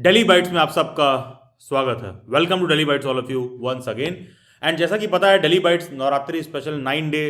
Daily bytes में आप सबका स्वागत है। Welcome to Daily Bites all of you once again. And जैसा कि पता है, Daily Bites Navratri special 9 day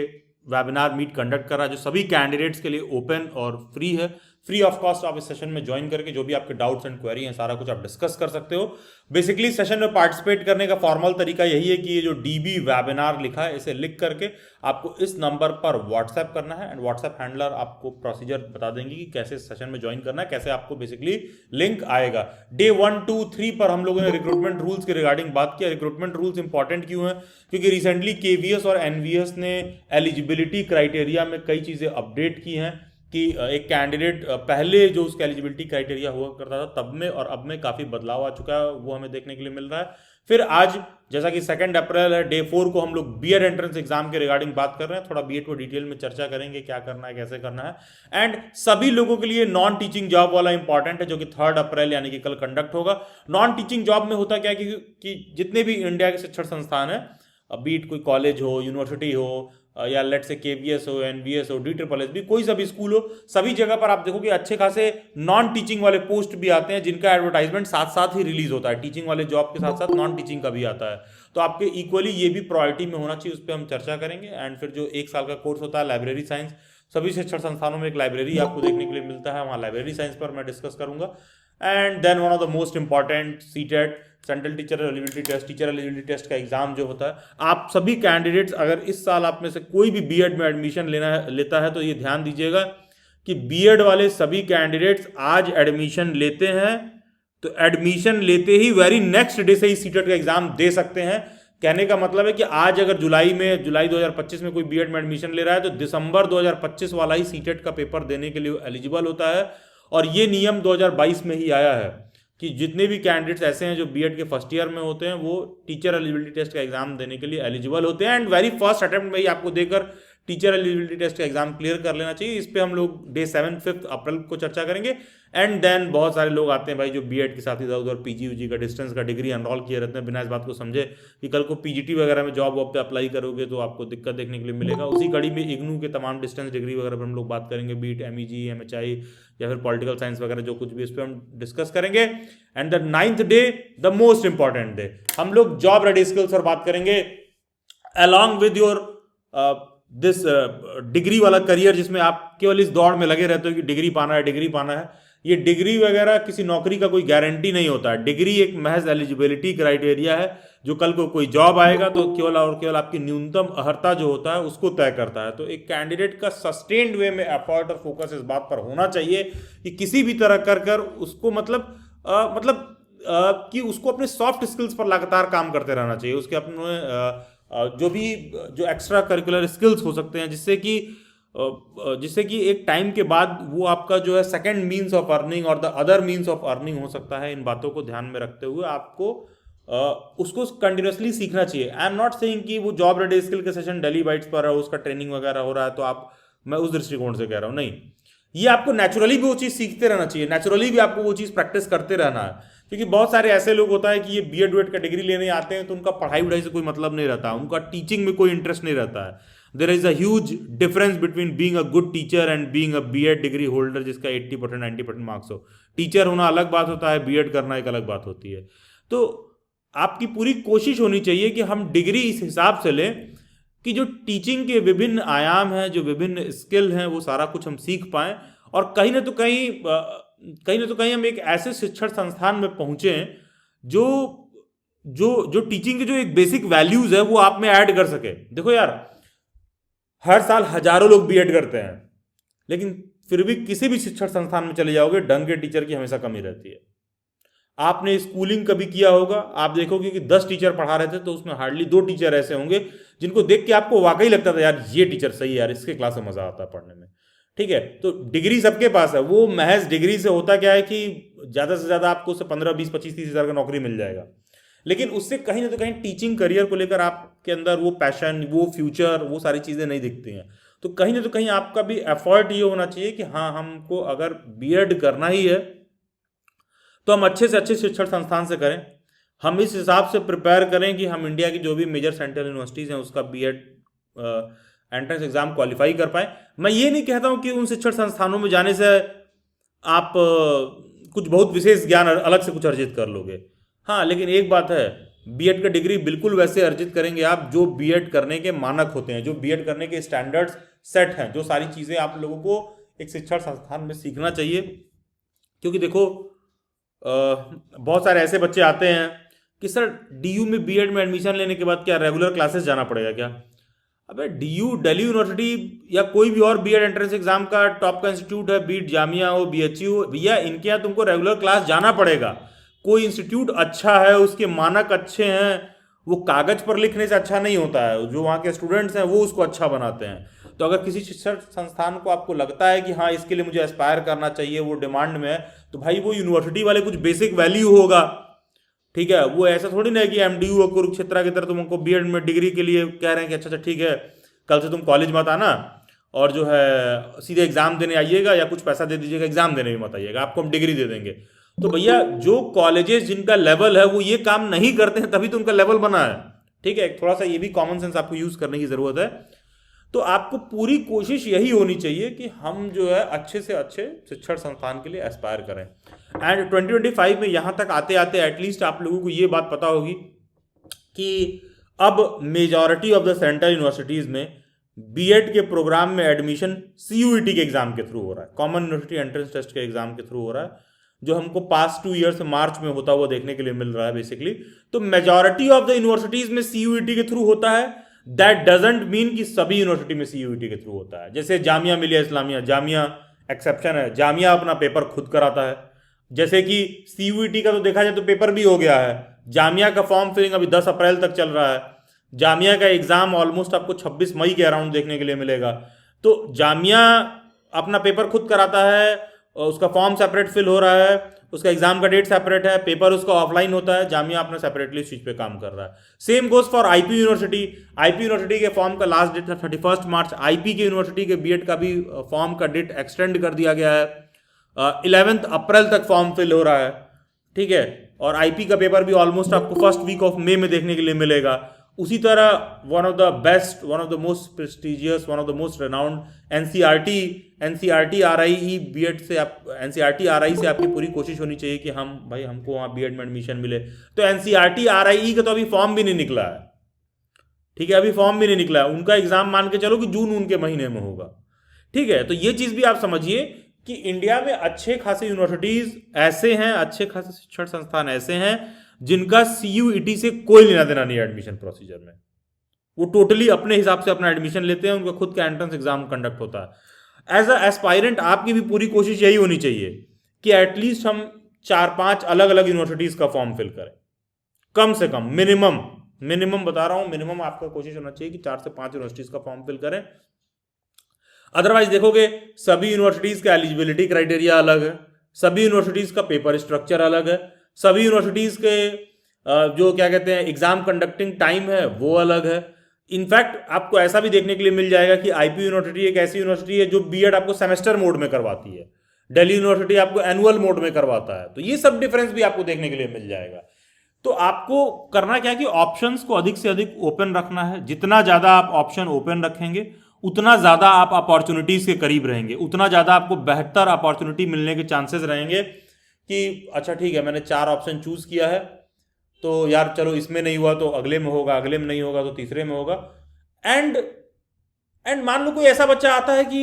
webinar meet conduct कर रहा है जो सभी कैंडिडेट्स के लिए ओपन और फ्री है। फ्री ऑफ कॉस्ट आप इस सेशन में ज्वाइन करके जो भी आपके डाउट्स एंड क्वेरी हैं सारा कुछ आप डिस्कस कर सकते हो। बेसिकली सेशन में पार्टिसिपेट करने का फॉर्मल तरीका यही है कि ये जो डीबी वेबिनार लिखा है इसे लिख करके आपको इस नंबर पर व्हाट्सएप करना है एंड व्हाट्सएप हैंडलर आपको प्रोसीजर बता देंगे कि कैसे सेशन में ज्वाइन करना है, कैसे आपको बेसिकली लिंक आएगा। डे 1, 2, 3 पर हम लोगों ने रिक्रूटमेंट रूल्स के रिगार्डिंग बात किया। रिक्रूटमेंट रूल्स इंपॉर्टेंट क्यों है? क्योंकि रिसेंटली केवीएस और एनवीएस ने एलिजिबिलिटी क्राइटेरिया में कई चीज़ें अपडेट की हैं कि एक कैंडिडेट पहले जो उसका एलिजिबिलिटी क्राइटेरिया हुआ करता था तब में और अब में काफ़ी बदलाव आ चुका है, वो हमें देखने के लिए मिल रहा है। फिर आज जैसा कि 2 अप्रैल है, डे 4 को हम लोग बीएड एंट्रेंस एग्जाम के रिगार्डिंग बात कर रहे हैं। थोड़ा बीएड को डिटेल में चर्चा करेंगे, क्या करना है, कैसे करना है। एंड सभी लोगों के लिए नॉन टीचिंग जॉब वाला इंपॉर्टेंट है जो कि 3 अप्रैल यानी कि कल कंडक्ट होगा। नॉन टीचिंग जॉब में होता क्या कि जितने भी इंडिया के शिक्षण संस्थान है, बीट कोई कॉलेज हो, यूनिवर्सिटी हो, या लेट से केवीएस हो, एनवीएस हो, DSSS भी, कोई सा भी स्कूल हो, सभी जगह पर आप देखोगे अच्छे खासे नॉन टीचिंग वाले पोस्ट भी आते हैं जिनका एडवर्टाइजमेंट साथ साथ ही रिलीज होता है। टीचिंग वाले जॉब के साथ साथ नॉन टीचिंग का भी आता है, तो आपके इक्वली ये भी प्रायोरिटी में होना चाहिए, उस पर हम चर्चा करेंगे। एंड फिर जो 1 साल का कोर्स होता है लाइब्रेरी साइंस, सभी शिक्षण संस्थानों में एक लाइब्रेरी आपको देखने के लिए मिलता है, वहाँ लाइब्रेरी साइंस पर मैं डिस्कस करूंगा। And then one of the most important CTET, central teacher eligibility test, teacher eligibility test का एग्जाम जो होता है। आप सभी कैंडिडेट्स अगर इस साल आप में से कोई भी बीएड में एडमिशन लेता है तो ये ध्यान दीजिएगा कि बीएड वाले सभी कैंडिडेट्स आज एडमिशन लेते हैं तो एडमिशन लेते ही वेरी नेक्स्ट डे से ही सीटेट का एग्जाम दे सकते हैं। कहने का मतलब है कि आज अगर जुलाई 2025 में कोई बीएड में एडमिशन ले रहा है तो दिसंबर 2025 वाला ही सीटेट का पेपर देने के लिए एलिजिबल होता है। और ये नियम 2022 में ही आया है कि जितने भी कैंडिडेट्स ऐसे हैं जो बीएड के फर्स्ट ईयर में होते हैं वो टीचर एलिजिबिलिटी टेस्ट का एग्जाम देने के लिए एलिजिबल होते हैं। एंड वेरी फर्स्ट अटेम्प्ट में ही आपको देकर टीचर एलिजिबिलिटी टेस्ट का एग्जाम क्लियर कर लेना चाहिए। इस पे हम लोग डे 7, 5 अप्रैल को चर्चा करेंगे। एंड देन बहुत सारे लोग आते हैं भाई जो बीएड के साथ इधर उधर पीजी उजी का डिस्टेंस का डिग्री एनरोल किए रहते हैं बिना इस बात को समझे कि कल को पीजीटी वगैरह में जॉब वॉब पे अप्लाई करोगे तो आपको दिक्कत देखने के लिए मिलेगा। उसी कड़ी में इग्नू के तमाम डिस्टेंस डिग्री वगैरह पर हम लोग बात करेंगे, बीट, एमईजी, एमएचआई या फिर पॉलिटिकल साइंस वगैरह जो कुछ भी, इस पर हम डिस्कस करेंगे। And the 9th day, the most important day, हम लोग जॉब रेडी स्किल्स पर बात करेंगे along with your this degree वाला करियर जिसमें आप केवल इस दौड़ में लगे रहते हो कि डिग्री पाना है, डिग्री पाना है। ये डिग्री वगैरह किसी नौकरी का कोई गारंटी नहीं होता है। डिग्री एक महज एलिजिबिलिटी क्राइटेरिया है जो कल को कोई जॉब आएगा तो केवल और केवल आपकी न्यूनतम अर्हता जो होता है उसको तय करता है। तो एक कैंडिडेट का सस्टेन्ड वे में एफर्ट और फोकस इस बात पर होना चाहिए कि किसी भी तरह कर उसको कि उसको अपने सॉफ्ट स्किल्स पर लगातार काम करते रहना चाहिए। उसके अपने जो भी जो एक्स्ट्रा करिकुलर स्किल्स हो सकते हैं जिससे कि एक टाइम के बाद वो आपका जो है सेकंड मींस ऑफ अर्निंग और the other means of earning हो सकता है। इन बातों को ध्यान में रखते हुए आपको उसको कंटिन्यूसली सीखना चाहिए। आई एम नॉट सेइंग कि वो जॉब रेडी स्किल के सेशन डेली बाइट्स पर है, उसका ट्रेनिंग वगैरह हो रहा है तो मैं उस दृष्टिकोण से कह रहा हूँ, नहीं। ये आपको नेचुरली भी वो चीज़ सीखते रहना चाहिए, नेचुरली भी आपको वो चीज़ प्रैक्टिस करते रहना है। क्योंकि बहुत सारे ऐसे लोग होता है कि ये बीएड वेड का डिग्री लेने आते हैं तो उनका पढ़ाई वढ़ाई से कोई मतलब नहीं रहता, उनका टीचिंग में कोई इंटरेस्ट नहीं रहता है। There is a huge difference between being a good teacher and being a BEd degree holder जिसका 80% 90% मार्क्स हो। टीचर होना अलग बात होता है, बीएड करना एक अलग बात होती है। तो आपकी पूरी कोशिश होनी चाहिए कि हम डिग्री इस हिसाब से लें कि जो टीचिंग के विभिन्न आयाम हैं, जो विभिन्न स्किल हैं, वो सारा कुछ हम सीख पाएं और कहीं ना तो कहीं हम एक ऐसे शिक्षण संस्थान में पहुंचे जो जो जो टीचिंग के जो एक बेसिक वैल्यूज है वो आप में ऐड कर सके। देखो यार, हर साल हजारों लोग बीएड करते हैं लेकिन फिर भी किसी भी शिक्षण संस्थान में चले जाओगे ढंग के टीचर की हमेशा कमी रहती है। आपने स्कूलिंग कभी किया होगा, आप देखोगे कि 10 टीचर पढ़ा रहे थे तो उसमें हार्डली 2 टीचर ऐसे होंगे जिनको देख के आपको वाकई लगता था यार ये टीचर सही है, यार इसके क्लास में मजा आता है पढ़ने में। ठीक है, तो डिग्री सबके पास है, वो महज डिग्री से होता क्या है कि ज्यादा से ज्यादा आपको उससे 15, 20, 25, 30 हजार का नौकरी मिल जाएगा। लेकिन उससे कहीं ना तो कहीं टीचिंग करियर को लेकर आपके अंदर वो पैशन, वो फ्यूचर, वो सारी चीजें नहीं दिखती हैं। तो कहीं ना तो कहीं आपका भी एफर्ट ये होना चाहिए कि हाँ, हमको अगर बीएड करना ही है तो हम अच्छे से अच्छे शिक्षण संस्थान से करें। हम इस हिसाब से प्रिपेयर करें कि हम इंडिया की जो भी मेजर सेंट्रल यूनिवर्सिटीज़ हैं उसका बीएड एंट्रेंस एग्जाम क्वालिफाई कर पाए। मैं ये नहीं कहता हूँ कि उन शिक्षण संस्थानों में जाने से आप कुछ बहुत विशेष ज्ञान अलग से कुछ अर्जित कर लोगे। हाँ, लेकिन एक बात है, बीएड का डिग्री बिल्कुल वैसे अर्जित करेंगे आप जो बीएड करने के मानक होते हैं, जो बीएड करने के स्टैंडर्ड्स सेट हैं, जो सारी चीज़ें आप लोगों को एक शिक्षण संस्थान में सीखना चाहिए। क्योंकि देखो बहुत सारे ऐसे बच्चे आते हैं कि सर डीयू में बीएड में एडमिशन लेने के बाद क्या रेगुलर क्लासेस जाना पड़ेगा क्या? अबे डीयू दिल्ली यूनिवर्सिटी या कोई भी और बीएड एंट्रेंस एग्जाम का टॉप का इंस्टीट्यूट है, बीट जामिया हो, बीएचयू हो, भैया इनके यहाँ तुमको रेगुलर क्लास जाना पड़ेगा। कोई इंस्टीट्यूट अच्छा है, उसके मानक अच्छे हैं, वो कागज पर लिखने से अच्छा नहीं होता है, जो वहाँ के स्टूडेंट्स हैं वो उसको अच्छा बनाते हैं। तो अगर किसी शिक्षण संस्थान को आपको लगता है कि हाँ इसके लिए मुझे एस्पायर करना चाहिए, वो डिमांड में है, तो भाई वो यूनिवर्सिटी वाले कुछ बेसिक वैल्यू होगा, ठीक है। वो ऐसा थोड़ी ना है कि एमडीयू और कुरुक्षेत्र की तरह तुमको बीएड में डिग्री के लिए कह रहे हैं कि अच्छा अच्छा ठीक है कल से तुम कॉलेज मत आना और जो है सीधे एग्जाम देने आइएगा या कुछ पैसा दे दीजिएगा, एग्जाम देने भी मत आइएगा, आपको हम डिग्री दे देंगे। तो भैया जो कॉलेजेस जिनका लेवल है वो ये काम नहीं करते हैं, तभी तो उनका लेवल बना है, ठीक है। थोड़ा सा ये भी कॉमन सेंस आपको यूज करने की जरूरत है। तो आपको पूरी कोशिश यही होनी चाहिए कि हम जो है अच्छे से अच्छे शिक्षण संस्थान के लिए एस्पायर करें। एंड 2025 में यहाँ तक आते आते एटलीस्ट आप लोगों को ये बात पता होगी कि अब majority of the central universities में बीएड के प्रोग्राम में एडमिशन सीयूईटी के एग्जाम के थ्रू हो रहा है, कॉमन यूनिवर्सिटी एंट्रेंस टेस्ट के एग्जाम के थ्रू हो रहा है, जो हमको पास्ट 2 ईयर से मार्च में होता हुआ देखने के लिए मिल रहा है बेसिकली। तो मेजॉरिटी ऑफ द यूनिवर्सिटीज़ में सीयूईटी के थ्रू होता है। दैट डजेंट मीन कि सभी यूनिवर्सिटी में सीयूईटी के थ्रू होता है। जैसे जामिया मिलिया इस्लामिया, जामिया एक्सेप्शन है, जामिया अपना पेपर खुद कराता है। जैसे कि सीयूईटी का तो देखा जाए तो पेपर भी हो गया है, जामिया का फॉर्म फिलिंग अभी 10 अप्रैल तक चल रहा है, जामिया का एग्जाम ऑलमोस्ट आपको 26 मई के अराउंड देखने के लिए मिलेगा। तो जामिया अपना पेपर खुद कराता है, उसका फॉर्म सेपरेट फिल हो रहा है, उसका एग्जाम का डेट सेपरेट है, पेपर उसका ऑफलाइन होता है, जामिया अपना सेपरेटली इस चीज पे काम कर रहा है। Same goes for IP university. IP university के फॉर्म का लास्ट डेट था 31 मार्च। आईपी के यूनिवर्सिटी के बीएड का भी फॉर्म का डेट एक्सटेंड कर दिया गया है, 11 अप्रैल तक फॉर्म फिल हो रहा है, ठीक है। और आईपी का पेपर भी ऑलमोस्ट आपको फर्स्ट वीक ऑफ मई में देखने के लिए मिलेगा। उसी तरह one of the best, one of the most prestigious, one of the most renowned NCERT RI BEd से आप एनसीईआरटी आरआई से आपकी पूरी कोशिश होनी चाहिए कि हम भाई हमको वहाँ बीएड में एडमिशन मिले। तो एनसीईआरटी आरआई का तो अभी फॉर्म भी नहीं निकला है, ठीक है, अभी फॉर्म भी नहीं निकला है। उनका एग्जाम मान के चलो कि जून उनके महीने में होगा, ठीक है। तो ये चीज़ भी आप समझिए कि इंडिया में अच्छे खासे यूनिवर्सिटीज़ ऐसे हैं, अच्छे खासे शिक्षण संस्थान ऐसे हैं जिनका सीयूईटी से कोई लेना देना नहीं है एडमिशन प्रोसीजर में। वो टोटली अपने हिसाब से अपना एडमिशन लेते हैं, उनका खुद का एंट्रेंस एग्जाम कंडक्ट होता है। एज अ एस्पायरेंट आपकी भी पूरी कोशिश यही होनी चाहिए कि एटलीस्ट हम 4-5 अलग अलग यूनिवर्सिटीज़ का फॉर्म फिल करें, कम से कम मिनिमम बता रहा हूँ, मिनिमम आपका कोशिश होना चाहिए कि 4 से 5 यूनिवर्सिटीज़ का फॉर्म फिल करें। अदरवाइज देखोगे सभी यूनिवर्सिटीज़ का एलिजिबिलिटी क्राइटेरिया अलग है, सभी यूनिवर्सिटीज़ का पेपर स्ट्रक्चर अलग है, सभी यूनिवर्सिटीज़ के जो क्या कहते हैं एग्जाम कंडक्टिंग टाइम है वो अलग है। इनफैक्ट आपको ऐसा भी देखने के लिए मिल जाएगा कि आईपी यूनिवर्सिटी एक ऐसी यूनिवर्सिटी है जो बीएड आपको सेमेस्टर मोड में करवाती है, दिल्ली यूनिवर्सिटी आपको एनुअल मोड में करवाता है। तो ये सब डिफरेंस भी आपको देखने के लिए मिल जाएगा। तो आपको करना क्या है कि ऑप्शंस को अधिक से अधिक ओपन रखना है। जितना ज़्यादा आप ऑप्शन ओपन रखेंगे उतना ज़्यादा आप अपॉर्चुनिटीज़ के करीब रहेंगे, उतना ज़्यादा आपको बेहतर अपॉर्चुनिटी मिलने के चांसेस रहेंगे कि अच्छा ठीक है मैंने 4 ऑप्शन चूज़ किया है तो यार चलो इसमें नहीं हुआ तो अगले में होगा, अगले में नहीं होगा तो तीसरे में होगा। एंड मान लो कोई ऐसा बच्चा आता है कि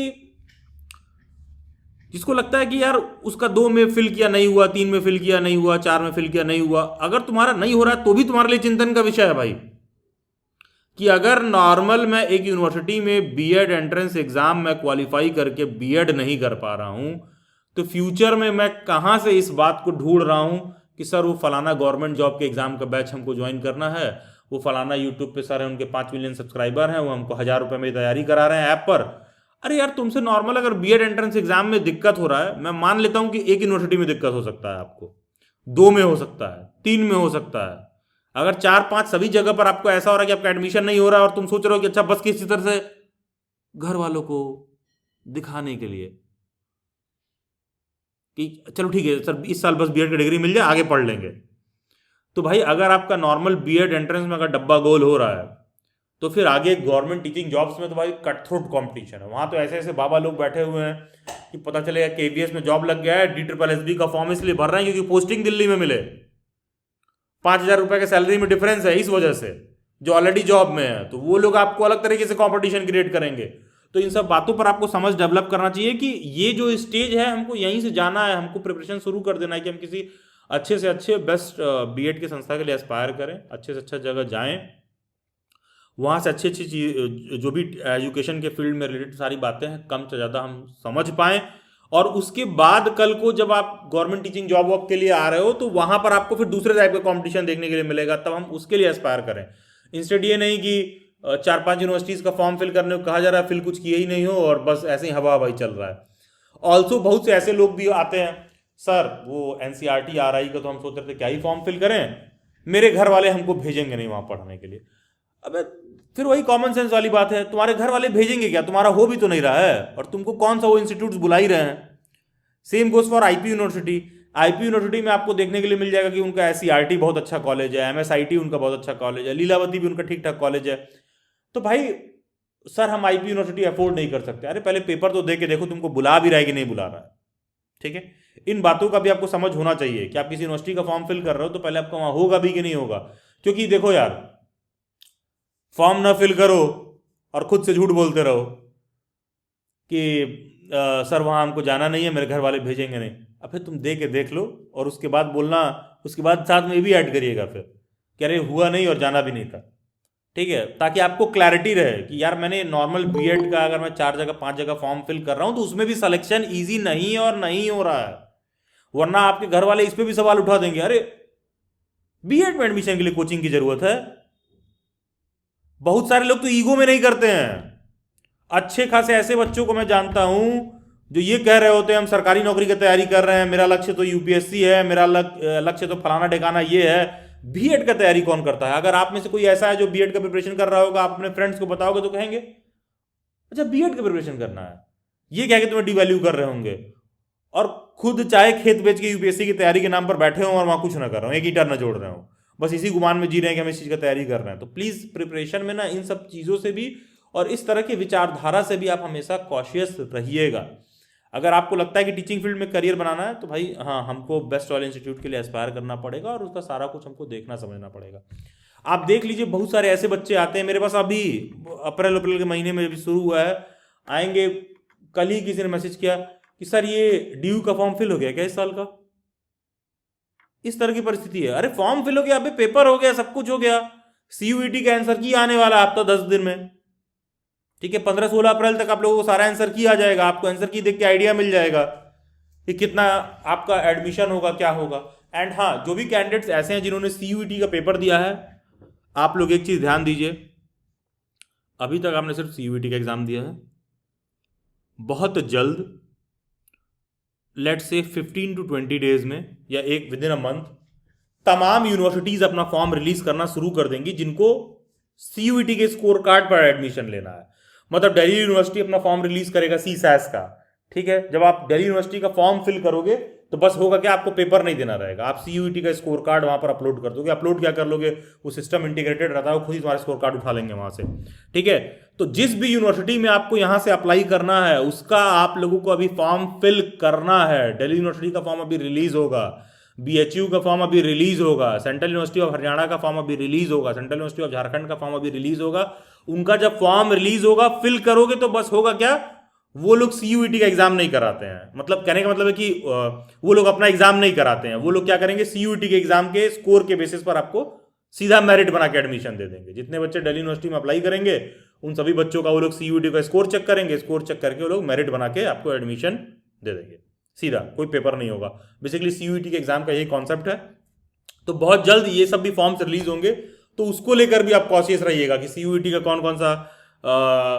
जिसको लगता है कि यार उसका 2 में फिल किया नहीं हुआ, 3 में फिल किया नहीं हुआ, 4 में फिल किया नहीं हुआ। अगर तुम्हारा नहीं हो रहा है तो भी तुम्हारे लिए चिंतन का विषय है भाई, कि अगर नॉर्मल मैं एक यूनिवर्सिटी में बीएड एंट्रेंस एग्जाम में क्वालिफाई करके बीएड नहीं कर पा रहा हूं तो फ्यूचर में मैं कहां से इस बात को ढूंढ रहा हूं कि सर वो फलाना गवर्नमेंट जॉब के एग्जाम का बैच हमको ज्वाइन करना है, वो फलाना यूट्यूब पे सर है उनके 5 मिलियन सब्सक्राइबर हैं, वो हमको 1000 रुपये में तैयारी करा रहे हैं ऐप पर। अरे यार तुमसे नॉर्मल अगर बीएड एंट्रेंस एग्जाम में दिक्कत हो रहा है, मैं मान लेता हूं कि एक यूनिवर्सिटी में दिक्कत हो सकता है, आपको 2 में हो सकता है, 3 में हो सकता है, अगर 4-5 सभी जगह पर आपको ऐसा हो रहा है कि आपका एडमिशन नहीं हो रहा है और तुम सोच रहे हो कि अच्छा बस किसी तरह से घर वालों को दिखाने के लिए कि चलो ठीक है सर इस साल बस बीएड की डिग्री मिल जाए आगे पढ़ लेंगे, तो भाई अगर आपका नॉर्मल बीएड एंट्रेंस में अगर डब्बा गोल हो रहा है तो फिर आगे गवर्नमेंट टीचिंग जॉब्स में तो भाई कट थ्रोट कॉम्पिटिशन है। वहां तो ऐसे ऐसे बाबा लोग बैठे हुए हैं कि पता चलेगा केवीएस में जॉब लग गया है, DSSB का फॉर्म इसलिए भर रहे हैं क्योंकि पोस्टिंग दिल्ली में मिले, 5,000 रुपए के सैलरी में डिफरेंस है इस वजह से, जो ऑलरेडी जॉब में है। तो वो लोग आपको अलग तरीके से कंपटीशन क्रिएट करेंगे। तो इन सब बातों पर आपको समझ डेवलप करना चाहिए कि ये जो स्टेज है हमको यहीं से जाना है, हमको प्रिपरेशन शुरू कर देना है कि हम किसी अच्छे से अच्छे बेस्ट बीएड की संस्था के लिए एस्पायर करें, अच्छे से अच्छा जगह जाएं, वहाँ से अच्छी अच्छी चीज जो भी एजुकेशन के फील्ड में रिलेटेड सारी बातें हैं कम से ज़्यादा हम समझ पाएं। और उसके बाद कल को जब आप गवर्नमेंट टीचिंग जॉब वॉब के लिए आ रहे हो तो वहाँ पर आपको फिर दूसरे टाइप का कंपटीशन देखने के लिए मिलेगा, तब हम उसके लिए एस्पायर करें। इंस्टेड ये नहीं कि 4-5 यूनिवर्सिटीज़ का फॉर्म फिल करने को कहा जा रहा है, फिल कुछ किए ही नहीं हो और बस ऐसे ही हवा हवाई चल रहा है। ऑल्सो बहुत से ऐसे लोग भी आते हैं, सर वो एनसीईआरटी RI का तो हम सोच रहे थे क्या ही फॉर्म फिल करें, मेरे घर वाले हमको भेजेंगे नहीं वहाँ पढ़ने के लिए। अबे फिर वही कॉमन सेंस वाली बात है, तुम्हारे घर वाले भेजेंगे क्या, तुम्हारा हो भी तो नहीं रहा है और तुमको कौन सा वो इंस्टीट्यूट बुला ही रहे हैं। Same goes for IP university. IP university में आपको देखने के लिए मिल जाएगा कि उनका SCRT बहुत अच्छा कॉलेज है, MSIT उनका बहुत अच्छा कॉलेज है, लीलावती भी उनका ठीक ठाक कॉलेज है। तो भाई सर हम आईपी यूनिवर्सिटी अफोर्ड नहीं कर सकते, अरे पहले पेपर तो दे के देखो तुमको बुला भी रहा है कि नहीं बुला रहा है। ठीक है, इन बातों का भी आपको समझ होना चाहिए कि आप किसी यूनिवर्सिटी का फॉर्म फिल कर रहे हो तो पहले आपका वहां होगा भी कि नहीं होगा। क्योंकि देखो यार, फॉर्म ना फिल करो और खुद से झूठ बोलते रहो कि सर वहाँ हमको जाना नहीं है, मेरे घर वाले भेजेंगे नहीं। अब फिर तुम दे के देख लो और उसके बाद बोलना, उसके बाद साथ में ये भी ऐड करिएगा फिर कि अरे हुआ नहीं और जाना भी नहीं था। ठीक है, ताकि आपको क्लैरिटी रहे कि यार मैंने नॉर्मल बीएड का अगर मैं 4 जगह 5 जगह फॉर्म फिल कर रहा हूँ तो उसमें भी सिलेक्शन ईजी नहीं है और नहीं हो रहा है। वरना आपके घर वाले इस पर भी सवाल उठा देंगे, अरे बीएड में एडमिशन के लिए कोचिंग की जरूरत है। बहुत सारे लोग तो ईगो में नहीं करते हैं। अच्छे खासे ऐसे बच्चों को मैं जानता हूं जो ये कह रहे होते हैं हम सरकारी नौकरी की तैयारी कर रहे हैं, मेरा लक्ष्य तो यूपीएससी है, मेरा लक्ष्य तो फलाना ठिकाना ये है। बीएड का तैयारी कौन करता है? अगर आप में से कोई ऐसा है जो बीएड का प्रिपरेशन कर रहा होगा, आप अपने फ्रेंड्स को बताओगे तो कहेंगे अच्छा बीएड का प्रिपरेशन करना है, ये कह के तुम्हें डिवैल्यू कर रहे होंगे। और खुद चाहे खेत बेच के यूपीएससी की तैयारी के नाम पर बैठे हो और वहां कुछ ना कर रहे हो, एक ईटा ना जोड़ रहे हो, बस इसी गुमान में जी रहे हैं कि हम इस चीज का तैयारी कर रहे हैं। तो प्लीज प्रिपरेशन में ना इन सब चीजों से भी और इस तरह की विचारधारा से भी आप हमेशा कॉशियस रहिएगा। अगर आपको लगता है कि टीचिंग फील्ड में करियर बनाना है तो भाई हाँ, हमको बेस्ट वाले इंस्टीट्यूट के लिए एस्पायर करना पड़ेगा और उसका सारा कुछ हमको देखना समझना पड़ेगा। आप देख लीजिए बहुत सारे ऐसे बच्चे आते हैं मेरे पास, अभी अप्रैल के महीने में भी शुरू हुआ है, आएंगे। कल ही किसी ने मैसेज किया कि सर ये ड्यू का फॉर्म फिल हो गया क्या इस साल का? इस तरह की परिस्थिति है। अरे फॉर्म फिल हो गया, अभी पेपर हो गया, सब कुछ हो गया, CUET का आंसर की आने वाला हफ्ता 10 दिन में। ठीक है, 15-16 अप्रैल तक आप लोगों को सारा आंसर की आ जाएगा, आपको आंसर की देख के आइडिया मिल जाएगा कि कितना आपका एडमिशन होगा, क्या होगा। एंड हाँ, जो भी कैंडिडेट्स ऐसे हैं जिन्होंने CUET का पेपर दिया है, आप लोग एक चीज ध्यान दीजिए, अभी तक आपने सिर्फ CUET का एग्जाम दिया है, बहुत जल्द लेट से 15 to 20 डेज में या एक विद इन अ मंथ तमाम यूनिवर्सिटीज अपना फॉर्म रिलीज करना शुरू कर देंगी जिनको CUET के स्कोर कार्ड पर एडमिशन लेना है। मतलब दिल्ली यूनिवर्सिटी अपना फॉर्म रिलीज करेगा CSAS का। ठीक है, जब आप दिल्ली यूनिवर्सिटी का फॉर्म फिल करोगे तो बस होगा क्या, आपको पेपर नहीं देना रहेगा, आप CUET का स्कोर कार्ड वहां पर अपलोड कर दोगे। अपलोड क्या कर लोगे, वो सिस्टम इंटीग्रेटेड रहता है, वो खुद ही तुम्हारा स्कोर कार्ड उठा लेंगे वहां से। ठीक है, तो जिस भी यूनिवर्सिटी में आपको यहां से अप्लाई करना है उसका आप लोगों को अभी फॉर्म फिल करना है। दिल्ली यूनिवर्सिटी का फॉर्म अभी रिलीज होगा, BHU का फॉर्म अभी रिलीज होगा, सेंट्रल यूनिवर्सिटी ऑफ हरियाणा का फॉर्म अभी रिलीज होगा, सेंट्रल यूनिवर्सिटी ऑफ झारखंड का फॉर्म अभी रिलीज होगा। उनका जब फॉर्म रिलीज होगा, फिल करोगे तो बस होगा क्या, वो लोग CUET का एग्जाम नहीं कराते हैं। मतलब कहने का मतलब है कि वो लोग अपना एग्जाम नहीं कराते हैं, वो लोग क्या करेंगे, CUET के एग्जाम के स्कोर के बेसिस पर आपको सीधा मेरिट बना के एडमिशन दे देंगे। जितने बच्चे दिल्ली यूनिवर्सिटी में अप्लाई करेंगे उन सभी बच्चों का वो लोग CUET का स्कोर चेक करेंगे, स्कोर चेक करके वो लोग मेरिट बना के आपको एडमिशन दे देंगे, सीधा, कोई पेपर नहीं होगा। बेसिकली CUET के एग्जाम का यही कॉन्सेप्ट है। तो बहुत जल्द ये सब भी फॉर्म्स रिलीज होंगे, तो उसको लेकर भी आप कॉशियस रहिएगा कि CUET का कौन कौन सा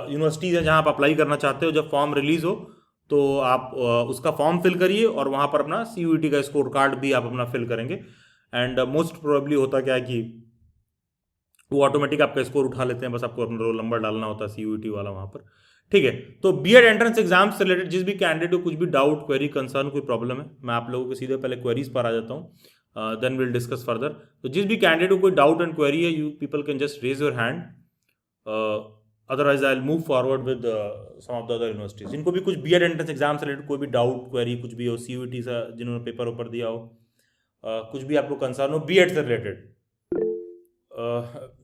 यूनिवर्सिटीज है जहां आप अप्लाई करना चाहते हो। जब फॉर्म रिलीज हो तो आप उसका फॉर्म फिल करिए और वहां पर अपना CUET का स्कोर कार्ड भी आप अपना फिल करेंगे। एंड मोस्ट प्रोबेबली होता क्या है कि वो ऑटोमेटिक आपका स्कोर उठा लेते हैं, बस आपको अपना रोल नंबर डालना होता है CUET वाला वहां पर। ठीक है, तो बीएड एंट्रेंस एग्जाम से रिलेटेड जिस भी कैंडिडेट को कुछ भी डाउट, क्वेरी, कंसर्न, कोई प्रॉब्लम है, मैं आप लोगों के सीधे पहले क्वेरीज पर आ जाता हूँ, देन विल डिस्कस फर्दर। तो जिस भी कैंडिडेट को कोई डाउट एंड क्वेरी है, you people can just raise your hand. Otherwise I will move forward with some of the other universities. इनको भी कुछ बीएड एंट्रेंस एग्जाम से रिलेटेड कोई भी डाउट क्वेरी कुछ भी हो, सीयूईटी से जिन्होंने पेपर ऊपर दिया हो, कुछ भी आपको कंसर्न हो बीएड से related,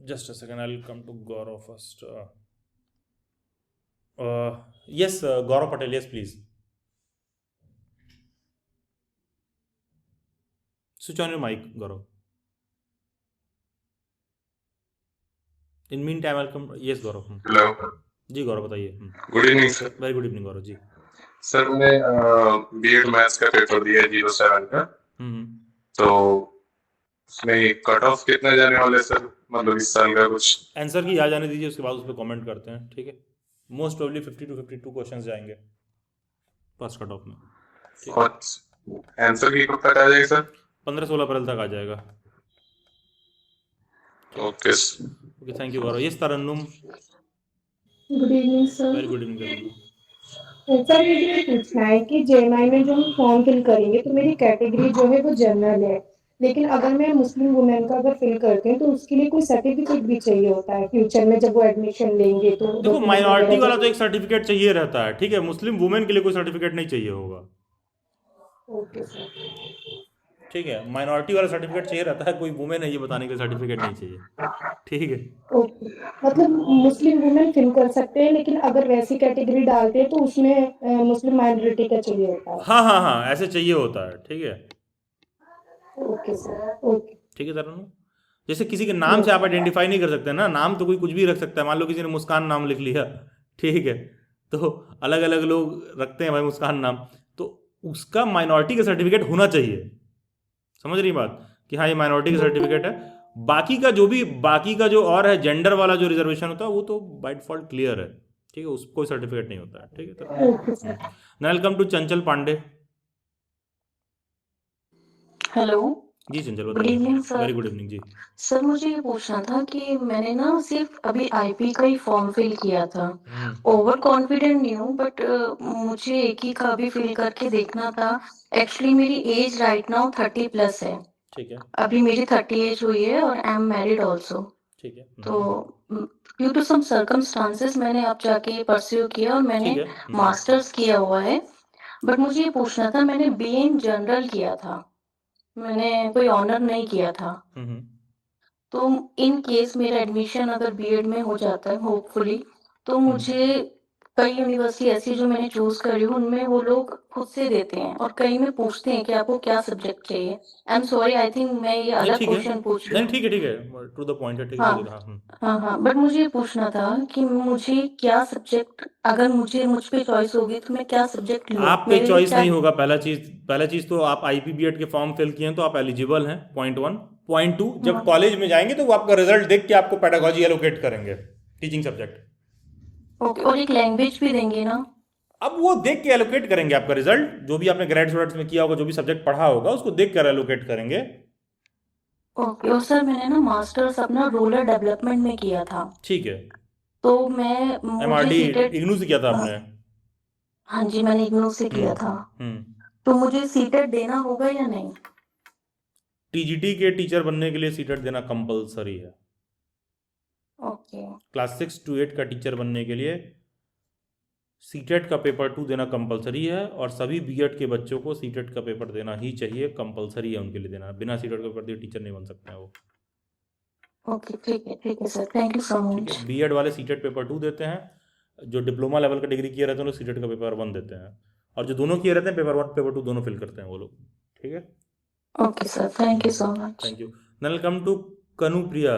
just a second I will come to Gaurav first. Yes Gaurav Patel, yes please switch on your mic Gaurav. In mean time welcome, yes Gaurav. Hello ji Gaurav बताइए। Good evening sir. Very good evening Gaurav ji. Sir मैं B Ed maths का paper दिया है 07 का, तो उसमें cut off कितना जाने वाला है सर, मतलब इस साल का कुछ? आंसर की आ जाने दीजिए, उसके बाद उस पर कमेंट करते हैं, ठीक है। मोस्ट प्रोबेबली 50 to 52 क्वेश्चन जाएंगे फर्स्ट कट ऑफ में, ठीक है। और आंसर की कब तक आ जाएगा सर? 15-16 अप्रैल तक आ जाएगा। Okay okay, thank you Gaurav. Yes Tarannum, good evening sir. Very good evening Tarannum. Sir मुझे ये पूछना है कि जेएमआई में जो हम फॉर्म फिल करेंगे तो मेरी कैटेगरी जो है वो जनरल है, लेकिन अगर मैं मुस्लिम वुमेन का अगर फिल करते हैं तो उसके लिए कोई सर्टिफिकेट भी चाहिए होता है फ्यूचर में जब वो एडमिशन लेंगे तो देखो document माइनॉरिटी वगैरह वाला तो जब- एक सर्टिफिकेट चाहिए रहता है, ठीक है। मुस्लिम वुमेन के लिए कोई सर्टिफिकेट नहीं चाहिए होगा, ओके सर। ठीक है। माइनॉरिटी वाला सर्टिफिकेट चाहिए रहता है, कोई वुमेन है ये बताने के लिए सर्टिफिकेट नहीं चाहिए, ठीक है। ओके, मतलब मुस्लिम वुमेन फिल कर सकते हैं लेकिन अगर वैसी कैटेगरी डालते हैं तो उसमें मुस्लिम माइनॉरिटी का चाहिए होता है। हाँ हाँ हाँ, ऐसे चाहिए होता है, ठीक है। Okay sir, okay. ठीक है तरन्नुम। जैसे किसी के नाम से आप आइडेंटिफाई नहीं कर सकते ना, नाम तो कोई कुछ भी रख सकता है। मान लो किसी ने मुस्कान नाम लिख लिया, ठीक है, तो अलग अलग लोग रखते हैं भाई मुस्कान नाम, तो उसका माइनॉरिटी का सर्टिफिकेट होना चाहिए। समझ रही बात कि हाँ ये माइनॉरिटी का सर्टिफिकेट है। बाकी का जो और है जेंडर वाला जो रिजर्वेशन होता है वो तो बाय डिफॉल्ट क्लियर है, ठीक है, उसको कोई सर्टिफिकेट नहीं होता है, ठीक है। तो okay sir. Welcome to Chanchal Pandey. Hello, ji Chanchal good बताइए। Evening sir. Very good evening जी। सर मुझे ये पूछना था कि मैंने ना सिर्फ अभी आईपी का ही फॉर्म फिल किया था। ओवर कॉन्फिडेंट नहीं हूँ बट मुझे एक ही का अभी फिल करके देखना था। एक्चुअली मेरी एज राइट नाउ 30 प्लस है। ठीक है, अभी मेरी 30 एज हुई है और आई एम मैरिड ऑल्सो। ठीक है। तो ड्यू टू सम सर्कमस्टांसेस मैंने अब जाके परस्यू किया और मैंने ठीक है। मास्टर्स किया हुआ है। बट मुझे ये पूछना था, मैंने बीए इन जनरल किया था, मैंने कोई ऑनर नहीं किया था। तो इन केस मेरा एडमिशन अगर बीएड में हो जाता है होपफुली, तो मुझे कई यूनिवर्सिटी ऐसी जो मैंने चूज करी हूँ उनमें वो लोग खुद से देते हैं और कई में पूछते हैं कि आपको क्या सब्जेक्ट चाहिए। I am sorry, I think मैं ये नहीं अलग ठीक है, क्वेश्चन पूछ रही नहीं हूँ। ठीक है, ठीक है, टू द पॉइंट है, ठीक है, हाँ बोलिए। हाँ हाँ हाँ, बट मुझे ये पूछना था कि मुझे क्या सब्जेक्ट, अगर मुझ पे चॉइस होगी तो मैं क्या सब्जेक्ट लूँ, आप पे मेरे लिए चॉइस क्या? नहीं होगा। पहला चीज तो आप आईपीबीएड के फॉर्म फिल किए हैं तो आप एलिजिबल हैं, पॉइंट वन। पॉइंट टू, जब कॉलेज में जाएंगे तो वो आपका रिजल्ट देख के आपको पेडागोजी एलोकेट करेंगे, टीचिंग सब्जेक्ट। ओके, और एक लैंग्वेज भी देंगे ना? अब वो देख के एलोकेट करेंगे आपका रिजल्ट, जो भी आपने ग्रेजुएट्स में किया होगा, जो भी सब्जेक्ट पढ़ा होगा उसको देख कर एलोकेट करेंगे। ओके, और सर मैंने ना मास्टर्स अपना रूरल डेवलपमेंट में किया था, ठीक है। तो मैं मुझे एमआरडी सीटेट, इग्नू से किया था आपने? हाँ जी मैंने इग्नू से किया था। तो मुझे सीटेट देना होगा या नहीं? टीजीटी के टीचर बनने के लिए सीटेट देना कंपलसरी है। ओके क्लास 6 to 8 का टीचर बनने के लिए सीटेट का पेपर 2 देना कंपलसरी है, और सभी बीएड के बच्चों को सीटेट का पेपर देना ही चाहिए, कंपलसरी है उनके लिए देना। बिना सीटेट का पेपर दिए टीचर नहीं बन सकते हैं वो। ओके, ठीक है सर, थैंक यू सो ठीक मच। है, बीएड वाले सीटेट पेपर 2 देते हैं, जो डिप्लोमा लेवल का डिग्री किए रहते हैं वो सीटेट का पेपर 1 देते हैं, और जो दोनों किए रहते हैं पेपर 1 पेपर 2 दोनों फिल करते हैं वो लोग, ठीक है। Okay sir, thank you so much. Thank you. Welcome to Kanu Priya.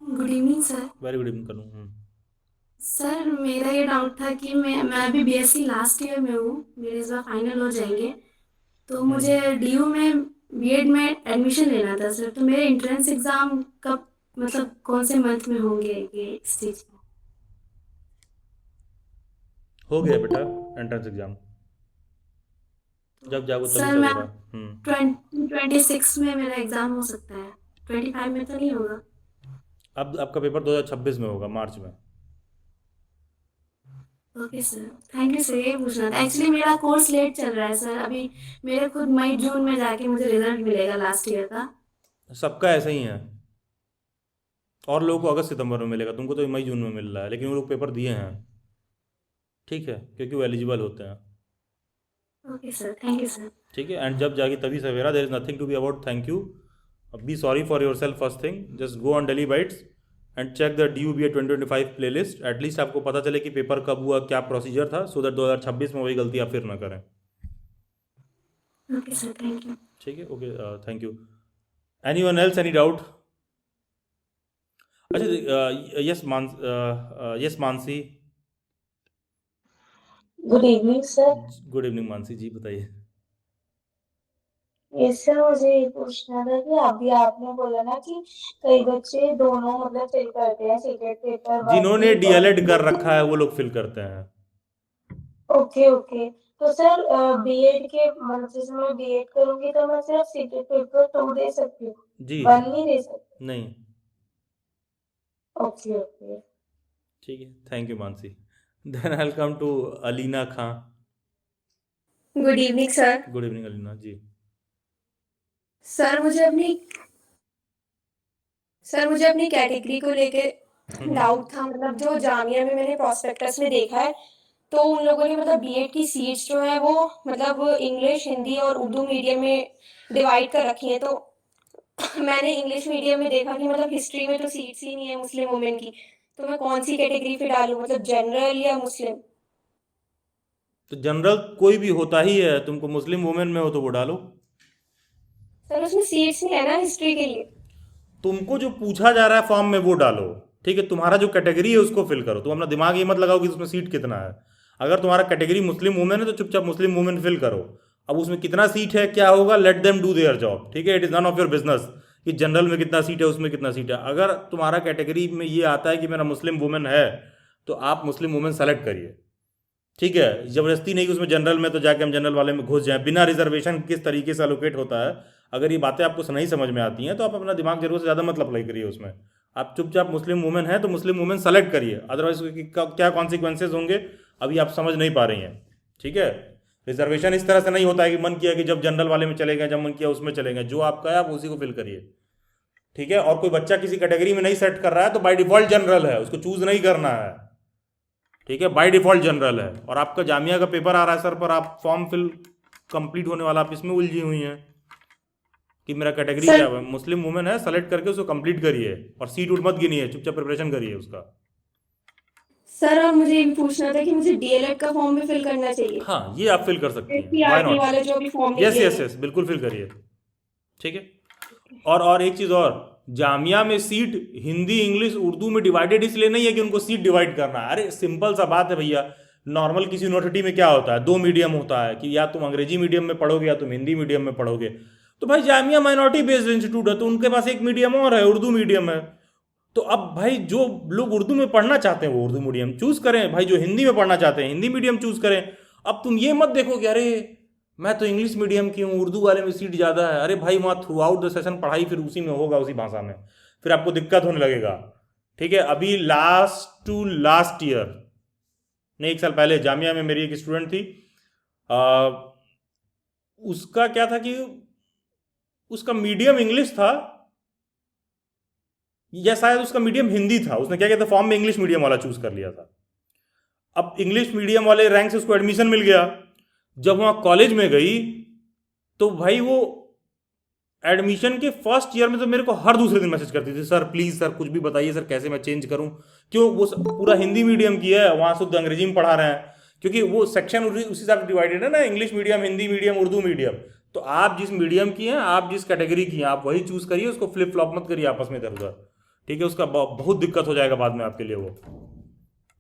Good evening sir. Very good evening Kanu. Sir मेरा ये डाउट था कि मैं अभी बीएससी लास्ट ईयर में हूँ, मेरे इस बार फाइनल हो जाएंगे, तो मुझे डीयू में बीएड में एडमिशन लेना था सर। तो मेरे एंट्रेंस एग्जाम कब, मतलब कौन से मंथ में होंगे ये स्टेज? हो गया बेटा एंट्रेंस एग्जाम, जब जाओ तभी सर सब मैं होगा। 2026 में मेरा एग्जाम हो सकता है, 25 में तो नहीं होगा? अब आपका पेपर 2026 में होगा, मार्च में। Okay sir, thank you sir, ये पूछना था। एक्चुअली मेरा कोर्स लेट चल रहा है सर, अभी मेरे खुद मई जून में जाके मुझे रिजल्ट मिलेगा लास्ट ईयर का। सबका ऐसा ही है, और लोगों को अगस्त सितंबर में मिलेगा, तुमको तो मई जून में मिल रहा है, लेकिन वो लोग पेपर दिए हैं, ठीक है, क्योंकि वो एलिजिबल होते हैं। Okay sir, thank you sir. ठीक है, एंड जब जाके तभी सवेरा, there is nothing to be about thank you, be sorry for yourself first thing, just go on daily bites and check the DU BEd 2025 playlist, at least आपको पता चले कि पेपर कब हुआ, क्या प्रोसीजर था, सो दैट 2026 में वही गलती आप फिर ना करें। Okay sir, thank you. ठीक है, okay, thank you. Anyone else, any doubt? अच्छा, yes Mansi. Good evening sir. Good evening Mansi ji, बताइए। ये सर मुझे ये पूछना था कि अभी आपने बोला ना कि कई बच्चे दोनों मतलब फिल करते हैं सीटेट पेपर जिन्होंने 1 भी और DLED कर 2 भी। रखा है वो लोग फिल करते हैं। ओके ओके, तो सर बीएड के मतलब जैसे मैं बीएड करूंगी तो मैं सिर्फ सीटेट पेपर 2 दे सकती हूँ, जी 1 नहीं दे सकती? नहीं। Okay okay. ठीक है, thank you Mansi. Then I will come to Alina Khan. Good evening sir. Good evening Alina ji. Sir मुझे अपनी कैटेगरी को लेके डाउट था, मतलब जो जामिया में मैंने प्रोस्पेक्टस में देखा है तो उन लोगों ने मतलब बीएड की सीट्स जो है वो मतलब इंग्लिश, हिंदी और उर्दू मीडियम में डिवाइड कर रखी है। तो मैंने इंग्लिश मीडियम में देखा कि मतलब हिस्ट्री में तो सीट्स ही नहीं है मुस्लिम वुमेन की, तो मैं कौन सी कैटेगरी पे डालूं, मतलब जनरल या मुस्लिम? तो जनरल कोई भी होता ही है, तुमको मुस्लिम वुमेन में हो तो वो डालो। सर उसमें सीट्स नहीं है ना हिस्ट्री के लिए। तुमको जो पूछा जा रहा है फॉर्म में वो डालो, ठीक है, तुम्हारा जो कैटेगरी है उसको फिल करो, तुम अपना दिमाग ये मत लगाओ कि उसमें सीट कितना है। अगर तुम्हारा कैटेगरी मुस्लिम वुमेन है तो चुपचाप मुस्लिम वुमेन फिल करो। अब उसमें कितना सीट है क्या होगा, let them do their job, ठीक है, it is none of your business कि जनरल में कितना सीट है उसमें कितना सीट है। अगर तुम्हारा कैटेगरी में ये आता है कि मेरा मुस्लिम वुमेन है तो आप मुस्लिम वुमेन सेलेक्ट करिए, ठीक है। जबरदस्ती नहीं कि उसमें जनरल में तो जाके हम जनरल वाले में घुस जाएं, बिना रिजर्वेशन किस तरीके से एलोकेट होता है। अगर ये बातें आपको नहीं समझ में आती हैं तो आप अपना दिमाग जरूरत से ज़्यादा मत अप्लाई करिए उसमें। आप चुपचाप मुस्लिम वुमेन है तो मुस्लिम वुमेन सेलेक्ट करिए, अदरवाइज क्या कॉन्सिक्वेंसेज होंगे अभी आप समझ नहीं पा रही हैं, ठीक है। रिजर्वेशन इस तरह से नहीं होता है कि मन किया कि जब जनरल वाले में चले गए, जब मन किया उसमें चले गए, जो आपका है आप उसी को फिल करिए, ठीक है। और कोई बच्चा किसी कैटेगरी में नहीं सेट कर रहा है तो बाय डिफॉल्ट जनरल है, उसको चूज नहीं करना है, ठीक है, बाय डिफॉल्ट जनरल है। और आपका जामिया का पेपर आ रहा है सर पर, आप फॉर्म फिल कंप्लीट होने वाला, आप इसमें उलझी हुई हैं कि मेरा कैटेगरी क्या है, मुस्लिम वुमेन है, सेलेक्ट करके उसको कंप्लीट करिए और सीट उठ मत गिनिए, चुपचाप प्रिपरेशन करिए उसका। सर और मुझे ये भी पूछना था कि मुझे डीएलएड का फॉर्म भी फिल करना चाहिए? हाँ, ये आप फिल कर सकती हैं, व्हाई एससीईआरटी नॉट। वाले जो भी फॉर्म यस निकले यस हैं। यस, बिल्कुल फिल करिए, ठीक है। और एक चीज़ और, जामिया में सीट हिंदी, इंग्लिश, उर्दू में डिवाइडेड इसलिए नहीं है कि उनको सीट डिवाइड करना है। अरे सिंपल सा बात है भैया, नॉर्मल किसी यूनिवर्सिटी में क्या होता है, 2 मीडियम होता है कि या तुम अंग्रेजी मीडियम में पढ़ोगे या तुम हिंदी मीडियम में पढ़ोगे। तो भाई जामिया माइनॉरिटी बेस्ड इंस्टीट्यूट है तो उनके पास एक मीडियम और है, उर्दू मीडियम है। तो अब भाई जो लोग उर्दू में पढ़ना चाहते हैं वो उर्दू मीडियम चूज करें, भाई जो हिंदी में पढ़ना चाहते हैं हिंदी मीडियम चूज करें। अब तुम ये मत देखो कि अरे मैं तो इंग्लिश मीडियम की हूँ, उर्दू वाले में सीट ज़्यादा है। अरे भाई वहाँ थ्रू आउट द सेशन पढ़ाई फिर उसी में होगा, उसी भाषा में, फिर आपको दिक्कत होने लगेगा, ठीक है। अभी लास्ट टू लास्ट ईयर नहीं, 1 साल पहले जामिया में मेरी एक स्टूडेंट थी, उसका क्या था कि उसका मीडियम इंग्लिश था या शायद उसका मीडियम हिंदी था। उसने क्या किया था, फॉर्म में इंग्लिश मीडियम वाला चूज कर लिया था। अब इंग्लिश मीडियम वाले रैंक से उसको एडमिशन मिल गया। जब वहाँ कॉलेज में गई तो भाई वो एडमिशन के फर्स्ट ईयर में तो मेरे को हर दूसरे दिन मैसेज करती थी, सर प्लीज़ सर कुछ भी बताइए सर, कैसे मैं चेंज करूँ। क्यों, वो पूरा हिंदी मीडियम की है, वहाँ शुद्ध अंग्रेजी में पढ़ा रहे हैं, क्योंकि वो सेक्शन उसी हिसाब से डिवाइडेड है ना, English medium, Hindi medium, Urdu medium. तो आप जिस मीडियम की हैं, आप जिस कैटेगरी की हैं, आप वही चूज करिए, उसको फ्लिप फ्लॉप मत करिए आपस में इधर उधर, ठीक है। उसका बहुत दिक्कत हो जाएगा बाद में आपके लिए वो,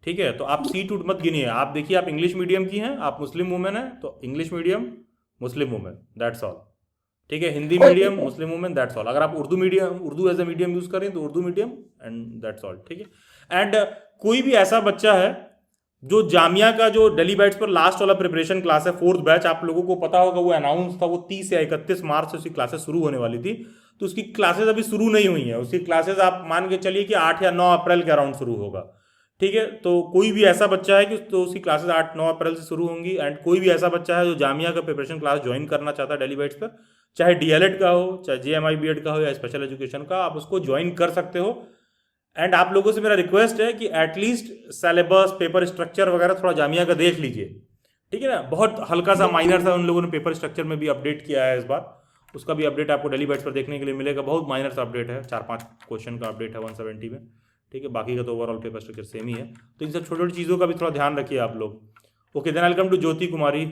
ठीक है। तो आप सीट उठ मत गिनिए, आप देखिए आप इंग्लिश मीडियम की हैं, आप मुस्लिम वुमेन है तो English medium Muslim women, that's all, ठीक है। Hindi medium Muslim women, that's all. अगर आप Urdu medium, Urdu as a medium use करें तो Urdu medium, and that's all, ठीक है। एंड कोई भी ऐसा बच्चा है जो जामिया का जो डेली बैट्स पर लास्ट वाला प्रिपरेशन क्लास है, 4th बैच, आप लोगों को पता होगा वो अनाउंस था, वो 30 या 31 मार्च से उसकी क्लासेस शुरू होने वाली थी। तो उसकी क्लासेस अभी शुरू नहीं हुई हैं, उसकी क्लासेस आप मान के चलिए कि 8 या 9 अप्रैल के अराउंड शुरू होगा, ठीक है। तो कोई भी ऐसा बच्चा है कि तो उसकी क्लासेस 8-9 अप्रैल से शुरू होंगी, एंड कोई भी ऐसा बच्चा है जो जामिया का प्रिपरेशन क्लास ज्वाइन करना चाहता है डेली बाइट्स पर, चाहे डीएलएड का हो, चाहे जेएमआई बीएड का हो, या स्पेशल एजुकेशन का, आप उसको ज्वाइन कर सकते हो। एंड आप लोगों से मेरा रिक्वेस्ट है कि एटलीस्ट सिलेबस, पेपर स्ट्रक्चर वगैरह थोड़ा जामिया का देख लीजिए, ठीक है ना। बहुत हल्का सा माइनर सा उन लोगों ने पेपर स्ट्रक्चर में भी अपडेट किया है इस बार, उसका भी अपडेट आपको डेली बाइट्स पर देखने के लिए मिलेगा। बहुत माइनर सा अपडेट है, 4-5 क्वेश्चन का अपडेट है 170 में, ठीक है। बाकी का तो ओवरऑल पेपर स्ट्रक्चर सेम ही है। तो इन सब छोटी छोटी चीज़ों का भी थोड़ा ध्यान रखिए आप लोग। Okay, then welcome to Jyoti Kumari.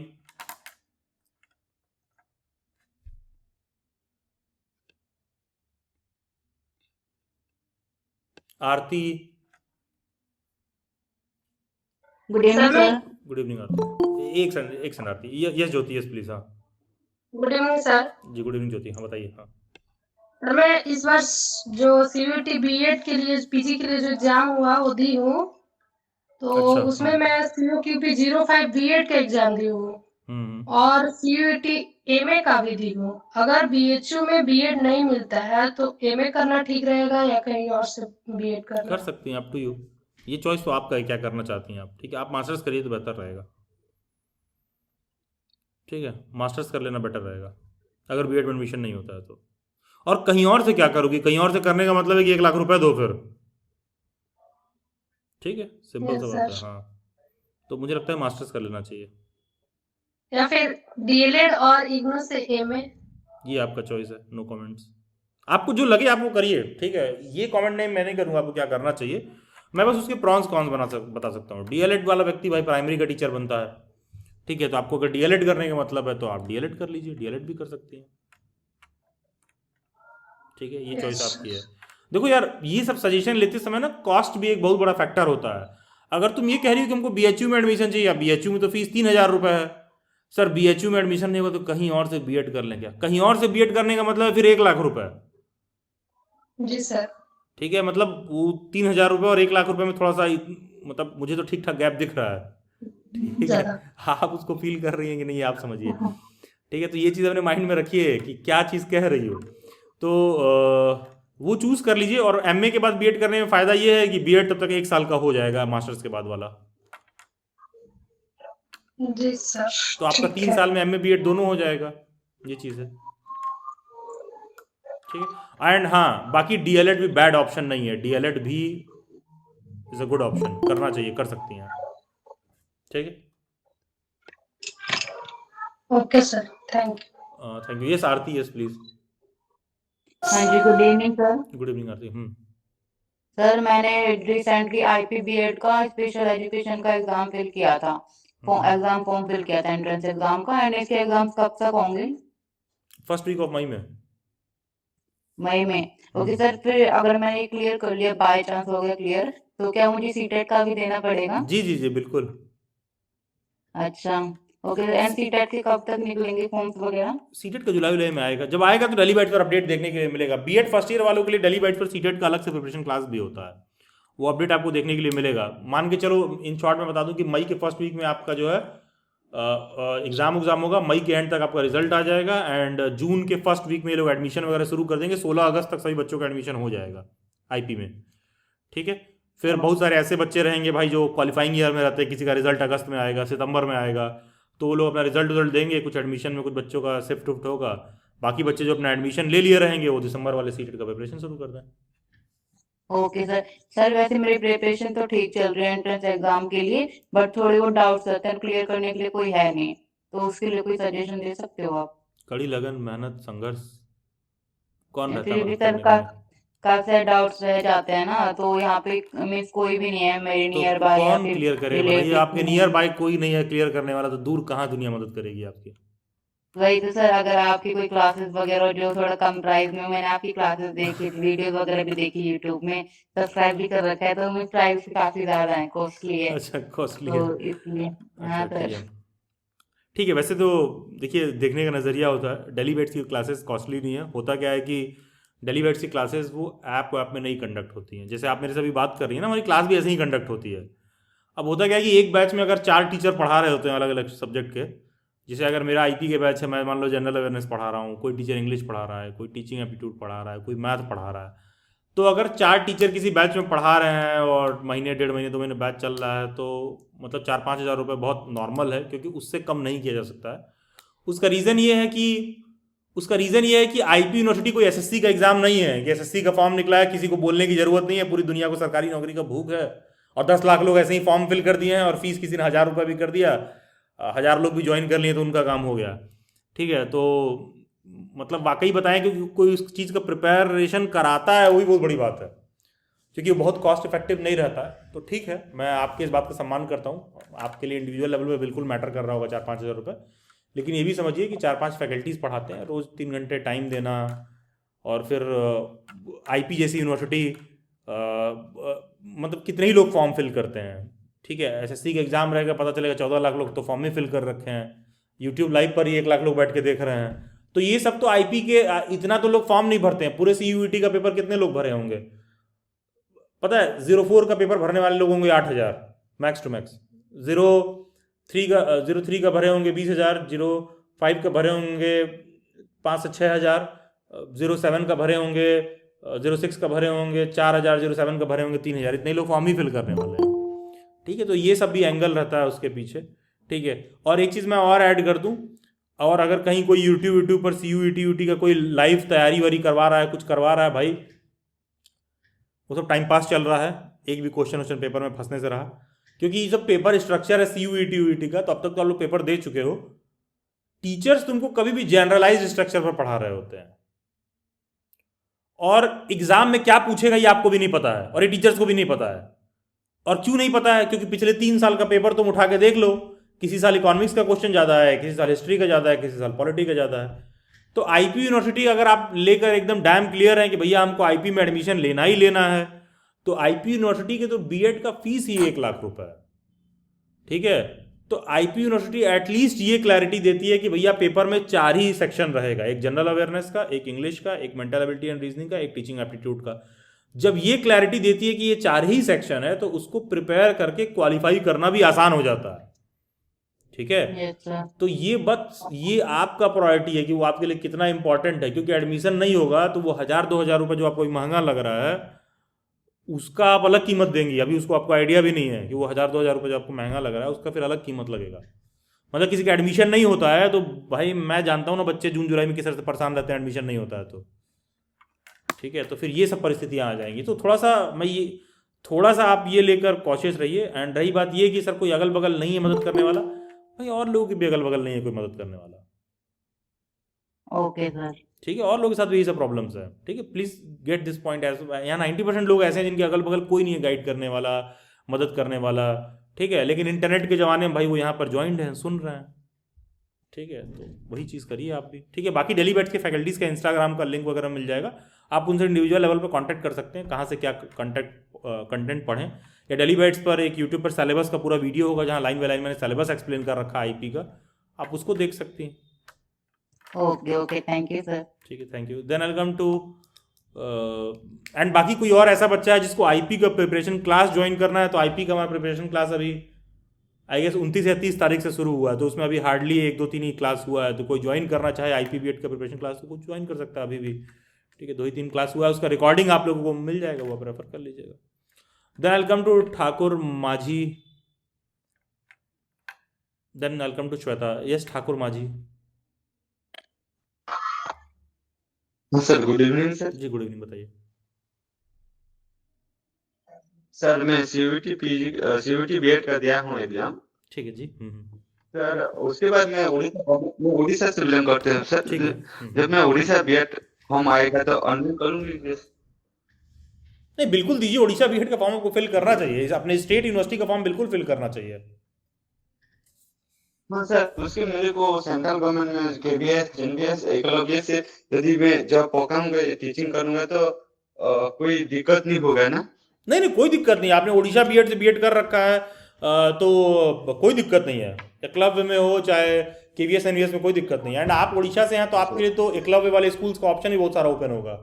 Aarti, good evening sir. Good evening Aarti. एक second Aarti, yes Jyoti, yes please. हाँ गुड इवनिंग सर। जी, गुड इवनिंग ज्योति। हाँ बताइए। हाँ सर मैं इस बार जो सीयूटी बीएड के लिए पीजी के लिए जो एग्जाम हुआ वो दी हूँ, तो अच्छा, उसमें मैं सीयूक्यूपी 05 बीएड का एग्जाम दी हूँ और सीयूटी एमए का भी दी हूँ। अगर बीएचयू में बीएड नहीं मिलता है तो एमए करना ठीक रहेगा या कहीं और से बीएड करना? कर सकती हैं, अप टू यू। ये चॉइस तो आपका है, क्या करना चाहती हैं आप, ठीक है। आप मास्टर्स करिए तो बेहतर रहेगा, ठीक है। मास्टर्स कर लेना बेटर रहेगा अगर बीएड में एडमिशन नहीं होता है तो। और कहीं और से क्या करोगी? कहीं और से करने का मतलब है कि 1 लाख रुपए दो फिर, ठीक है। सिंपल सा बात है। हाँ, तो मुझे लगता है मास्टर्स कर लेना चाहिए, या फिर डीएलएड और इग्नू से एमए। ये आपका चॉइस है, नो कमेंट्स। आपको जो लगे आप वो करिए, ठीक है। ये कमेंट नहीं, मैं नहीं करूँगा आपको क्या करना चाहिए। मैं बस उसके प्रॉन्स कॉन्स बता सकता हूँ। डीएलएड वाला व्यक्ति भाई प्राइमरी का टीचर बनता है, ठीक है। तो आपको अगर डीएलएड करने का मतलब है तो आप डीएलएड कर लीजिए, डीएलएड भी कर सकती हैं, ठीक है। ये चॉइस आपकी है। देखो यार, ये सब सजेशन लेते समय ना कॉस्ट भी एक बहुत बड़ा फैक्टर होता है। अगर तुम ये कह रही हो कि हमको बीएचयू में एडमिशन चाहिए, बीएचयू में तो फीस 3,000 रुपये है सर, बीएचयू में एडमिशन नहीं हुआ तो कहीं और से बीएड कर लें क्या? कहीं और से बीएड करने का मतलब है फिर 1 लाख रुपए। जी सर, ठीक है। मतलब वो 3,000 रुपये और 1 लाख रुपए में थोड़ा सा मतलब मुझे तो ठीक ठाक गैप दिख रहा है, ठीक है। आप उसको फील कर रही हैं कि नहीं, आप समझिए, ठीक है। तो ये चीज़ अपने माइंड में रखिए कि क्या चीज़ कह रही हो, तो वो चूज़ कर लीजिए। और एमए के बाद बीएड करने में फ़ायदा ये है कि बीएड तब तक 1 साल का हो जाएगा मास्टर्स के बाद वाला, जी सर। तो आपका 3 साल में एमए बीएड दोनों हो जाएगा, ये चीज़ है, ठीक है। एंड हाँ, बाकी डीएलएड भी बैड ऑप्शन नहीं है, डीएलएड भी इज़ अ गुड ऑप्शन, करना चाहिए, कर सकती हैं, ठीक है। Okay sir, thank thank you. Yes Aarti, yes please. हाँ जी, good evening sir. Good evening Aarti. Sir मैंने रिसेंटली आईपीबीएड का स्पेशल एजुकेशन का एग्जाम फिल किया था, एग्जाम फॉर्म फिल किया था एंट्रेंस एग्जाम का, एंड इसके एग्जाम्स कब तक होंगे? फर्स्ट वीक ऑफ मई में। मई में? ओके सर, फिर अगर मैंने क्लियर कर लिया, बाय चांस हो गया क्लियर, तो क्या मुझे सीटेट का भी देना पड़ेगा? जी जी जी बिल्कुल। अच्छा, ओके। एंड सीटेट के कब तक निकलेंगे फॉर्म्स वगैरह? सीटेट का जुलाई में आएगा, जब आएगा तो डेली बाइट्स पर अपडेट देखने के लिए मिलेगा। बीएड फर्स्ट ईयर वालों के लिए डेली बाइट्स पर सीटेट का अलग से प्रिपरेशन क्लास भी होता है, वो अपडेट आपको देखने के लिए मिलेगा। मान के चलो, इन शॉर्ट में बता दूं कि मई के फर्स्ट वीक में आपका जो है एग्जाम होगा, मई के एंड तक आपका रिजल्ट आ जाएगा, एंड जून के फर्स्ट वीक में ये लोग एडमिशन वगैरह शुरू कर देंगे। 16 अगस्त तक सभी बच्चों का एडमिशन हो जाएगा आईपी में, ठीक है। फिर बहुत सारे ऐसे बच्चे रहेंगे भाई जो क्वालिफाइंग ईयर में रहते हैं, किसी का रिजल्ट अगस्त में आएगा, सितंबर में आएगा, तो वो लोग अपना रिजल्ट देंगे। कुछ एडमिशन में कुछ बच्चों का शिफ्ट उफ्ट होगा, बाकी बच्चे जो अपना एडमिशन ले लिए रहेंगे वो दिसंबर वाले सीटेट का प्रिपरेशन शुरू कर दें। Okay sir. सर वैसे मेरी प्रिपरेशन तो ठीक चल रही है एंट्रेंस एग्जाम के लिए, बट थोड़े बहुत डाउट्स रहते हैं, क्लियर करने के लिए कोई है नहीं, तो उसके लिए कोई सजेशन दे सकते हो आप? कड़ी लगन, मेहनत, संघर्ष, कौन रहता फिर है भी मदद सर करने के लिए? काफी सारे डाउट्स रह जाते हैं ना, तो यहाँ पे मीन्स कोई भी नहीं है मेरे तो नियर बाय या कौन फिर क्लियर करेगा? बताइए, आपके नियर बाय कोई नहीं है क्लियर करने वाला, तो दूर कहाँ दुनिया मदद करेगी आपकी? वही तो सर, अगर आपकी कोई क्लासेस वगैरह जो थोड़ा कम प्राइस में, मैंने आपकी क्लासेस देखी, वीडियोस वगैरह भी देखी यूट्यूब में, सब्सक्राइब भी कर रखा है, तो मेरी प्राइस काफी ज्यादा है, कॉस्टली है, अच्छा, कॉस्टली है, तो इसलिए। हाँ अच्छा ठीक सर। है। ठीक है, वैसे तो देखिए, देखने का नज़रिया होता है। डेली बैट्स की क्लासेस कॉस्टली नहीं है। होता क्या है कि डेली बैट्स की क्लासेस वो ऐप में नहीं कंडक्ट होती हैं। जैसे आप मेरे से अभी बात कर रही हैं ना, हमारी क्लास भी ऐसे ही कंडक्ट होती है। अब होता क्या है कि एक बैच में अगर 4 टीचर पढ़ा रहे होते हैं अलग अलग सब्जेक्ट के, जैसे अगर मेरा आईपी के बैच है, मैं मान लो जनरल अवेयरनेस पढ़ा रहा हूँ, कोई टीचर इंग्लिश पढ़ा रहा है, कोई टीचिंग एप्टीट्यूड पढ़ा रहा है, कोई मैथ पढ़ा रहा है, तो अगर 4 टीचर किसी बैच में पढ़ा रहे हैं और महीने 1.5 महीने 2 महीने बैच चल रहा है, तो मतलब 4-5 हज़ार रुपये बहुत नॉर्मल है, क्योंकि उससे कम नहीं किया जा सकता है। उसका रीज़न ये है कि आईपी यूनिवर्सिटी कोई एसएससी का एग्ज़ाम नहीं है कि एसएससी का फॉर्म निकला है, किसी को बोलने की ज़रूरत नहीं है, पूरी दुनिया को सरकारी नौकरी का भूख है और 10 लाख लोग ऐसे ही फॉर्म फिल कर दिए हैं और फीस किसी ने 1,000 रुपये भी कर दिया, 1,000 लोग भी ज्वाइन कर लिए तो उनका काम हो गया। ठीक है, तो मतलब वाकई बताएं कि कोई उस चीज़ का प्रिपरेशन कराता है, वही बहुत बड़ी बात है, क्योंकि वो बहुत कॉस्ट इफेक्टिव नहीं रहता है। तो ठीक है, मैं आपके इस बात का सम्मान करता हूँ, आपके लिए इंडिविजुअल लेवल पे बिल्कुल मैटर कर रहा होगा 4-5 हज़ार रुपये, लेकिन ये भी समझिए कि 4-5 फैकल्टीज़ पढ़ाते हैं, रोज़ 3 घंटे टाइम देना, और फिर आईपी जैसी यूनिवर्सिटी मतलब कितने ही लोग फॉर्म फिल करते हैं। ठीक है, एसएससी का एग्ज़ाम रहेगा, पता चलेगा 14 लाख लोग तो फॉर्म में फिल कर रखे हैं, यूट्यूब लाइव पर ही 1 लाख लोग बैठ के देख रहे हैं। तो ये सब तो आईपी के इतना तो लोग फॉर्म नहीं भरते हैं। पूरे सीयूईटी का पेपर कितने लोग भरे होंगे पता है? 04 का पेपर भरने वाले लोग होंगे 8,000 मैक्स टू मैक्स, 03 का भरे होंगे 20,000, 05 का भरे होंगे 5 से 6,000, 07 का भरे होंगे 06 का भरे होंगे 4,000, 07 का भरे होंगे 3,000, इतने लोग फॉर्म ही फिल करने वाले हैं। ठीक है, तो ये सब भी एंगल रहता है उसके पीछे। ठीक है, और एक चीज़ मैं और ऐड कर दूं, और अगर कहीं कोई यूट्यूब पर CUET का कोई लाइव तैयारी वारी करवा रहा है, कुछ करवा रहा है, भाई वो सब टाइम पास चल रहा है, एक भी क्वेश्चन पेपर में फंसने से रहा, क्योंकि ये सब पेपर स्ट्रक्चर है CUET का, तो अब तक तो आप लोग पेपर दे चुके हो। टीचर्स तुमको कभी भी जनरलाइज्ड स्ट्रक्चर पर पढ़ा रहे होते हैं, और एग्जाम में क्या पूछेगा ये आपको भी नहीं पता है, और ये टीचर्स को भी नहीं पता है। और क्यों नहीं पता है? क्योंकि पिछले 3 साल का पेपर तुम उठा के देख लो, किसी साल इकोनॉमिक्स का क्वेश्चन ज़्यादा है, किसी साल हिस्ट्री का ज़्यादा है, किसी साल पॉलिटी का ज़्यादा है। तो आईपी यूनिवर्सिटी अगर आप लेकर एकदम डैम क्लियर है कि भैया हमको आईपी में एडमिशन लेना ही लेना है, तो आईपी यूनिवर्सिटी के तो बीएड का फीस ही 1 लाख रुपए है। ठीक है, तो आईपी यूनिवर्सिटी एटलीस्ट ये क्लैरिटी देती है कि भैया पेपर में 4 ही सेक्शन रहेगा, एक जनरल अवेयरनेस का, एक इंग्लिश का, एक मेंटल एबिलिटी एंड रीजनिंग का, एक टीचिंग एप्टीट्यूड का। जब ये क्लैरिटी देती है कि ये 4 ही सेक्शन है, तो उसको प्रिपेयर करके क्वालिफाई करना भी आसान हो जाता है। ठीक है, तो ये आपका प्रायोरिटी है कि वो आपके लिए कितना इंपॉर्टेंट है, क्योंकि एडमिशन नहीं होगा तो वो 1,000-2,000 रुपये जो आपको महंगा लग रहा है, उसका आप अलग कीमत देंगी। अभी उसको आपको आइडिया भी नहीं है कि वो 1,000-2,000 रुपये जो आपको महंगा लग रहा है, उसका फिर अलग कीमत लगेगा। मतलब किसी का एडमिशन नहीं होता है तो भाई मैं जानता हूँ ना, बच्चे जून जुलाई में किस तरह से परेशान रहते हैं, एडमिशन नहीं होता है तो। ठीक है, तो फिर ये सब परिस्थितियाँ आ जाएंगी। तो थोड़ा सा आप ये लेकर कॉशियस रहिए। एंड रही बात ये कि सर कोई अगल बगल नहीं है मदद करने वाला, भाई और लोगों की भी अगल बगल नहीं है कोई मदद करने वाला। Okay sir. ठीक है, और लोगों के साथ भी यही सब प्रॉब्लम्स है। ठीक है, please get this point as, यहाँ 90% लोग ऐसे हैं जिनके अगल बगल कोई नहीं है गाइड करने वाला, मदद करने वाला। ठीक है, लेकिन इंटरनेट के ज़माने में भाई वो यहाँ पर ज्वाइंट हैं, सुन रहे हैं। ठीक है, तो वही चीज़ करिए आप भी। ठीक है, बाकी डेली बैट्स के फैकल्टीज़ का इंस्टाग्राम का लिंक वगैरह मिल जाएगा, आप उनसे इंडिविजुअल लेवल पर कॉन्टैक्ट कर सकते हैं, कहाँ से क्या कंटेंट पढ़ें। या डेली बैट्स पर एक यूट्यूब पर सिलेबस का पूरा वीडियो होगा, जहाँ लाइन बाय लाइन मैंने सिलेबस एक्सप्लेन कर रखा है आईपी का, आप उसको देख सकती हैं। Okay, thank you sir. ठीक है, thank you. Then welcome to and बाकी कोई और ऐसा बच्चा है जिसको आईपी का प्रिपरेशन क्लास ज्वाइन करना है, तो आईपी का हमारा प्रिपरेशन क्लास अभी आई गेस 29 या 30 तारीख से शुरू हुआ है, तो उसमें अभी हार्डली 1-2-3 ही क्लास हुआ है। तो कोई ज्वाइन करना चाहे आईपी बीएड का प्रिपरेशन क्लास, तो कोई ज्वाइन कर सकता है अभी भी। ठीक है, 2-3 क्लास हुआ है, उसका रिकॉर्डिंग आप लोगों को मिल जाएगा, वो आप रेफर कर लीजिएगा। Then welcome to Thakur Majhi, then welcome to Shweta. Yes Thakur Majhi. Sir good evening sir. जी गुड इवनिंग, बताइए। सर मैं सीयूईटी बीएड का दिया हूँ एग्जाम। ठीक है जी। सर उसके बाद मैं उड़ीसा से बिलोंग करते हैं सर। ठीक है। जब मैं उड़ीसा बीएड फॉर्म आएगा तो ऑनलाइन करूंगी? नहीं, बिल्कुल दीजिए, उड़ीसा बीएड का फॉर्म आपको फिल करना चाहिए, अपने स्टेट यूनिवर्सिटी का फॉर्म बिल्कुल फिल करना चाहिए। हाँ सर, उसके मेरे को सेंट्रल गवर्नमेंट में केबीएस, एनबीएस, एकलव्य से यदि मैं जब पकाऊंगा टीचिंग करूंगा तो कोई दिक्कत नहीं होगा ना? नहीं, कोई दिक्कत नहीं। आपने उड़ीसा बीएड से बीएड कर रखा है तो कोई दिक्कत नहीं है। एकलव्य में हो चाहे केवीएस एनवीएस में, कोई दिक्कत नहीं है। एंड आप उड़ीसा से हैं तो आपके लिए तो एकलव्य वाले स्कूल्स का ऑप्शन ही बहुत सारा ओपन होगा।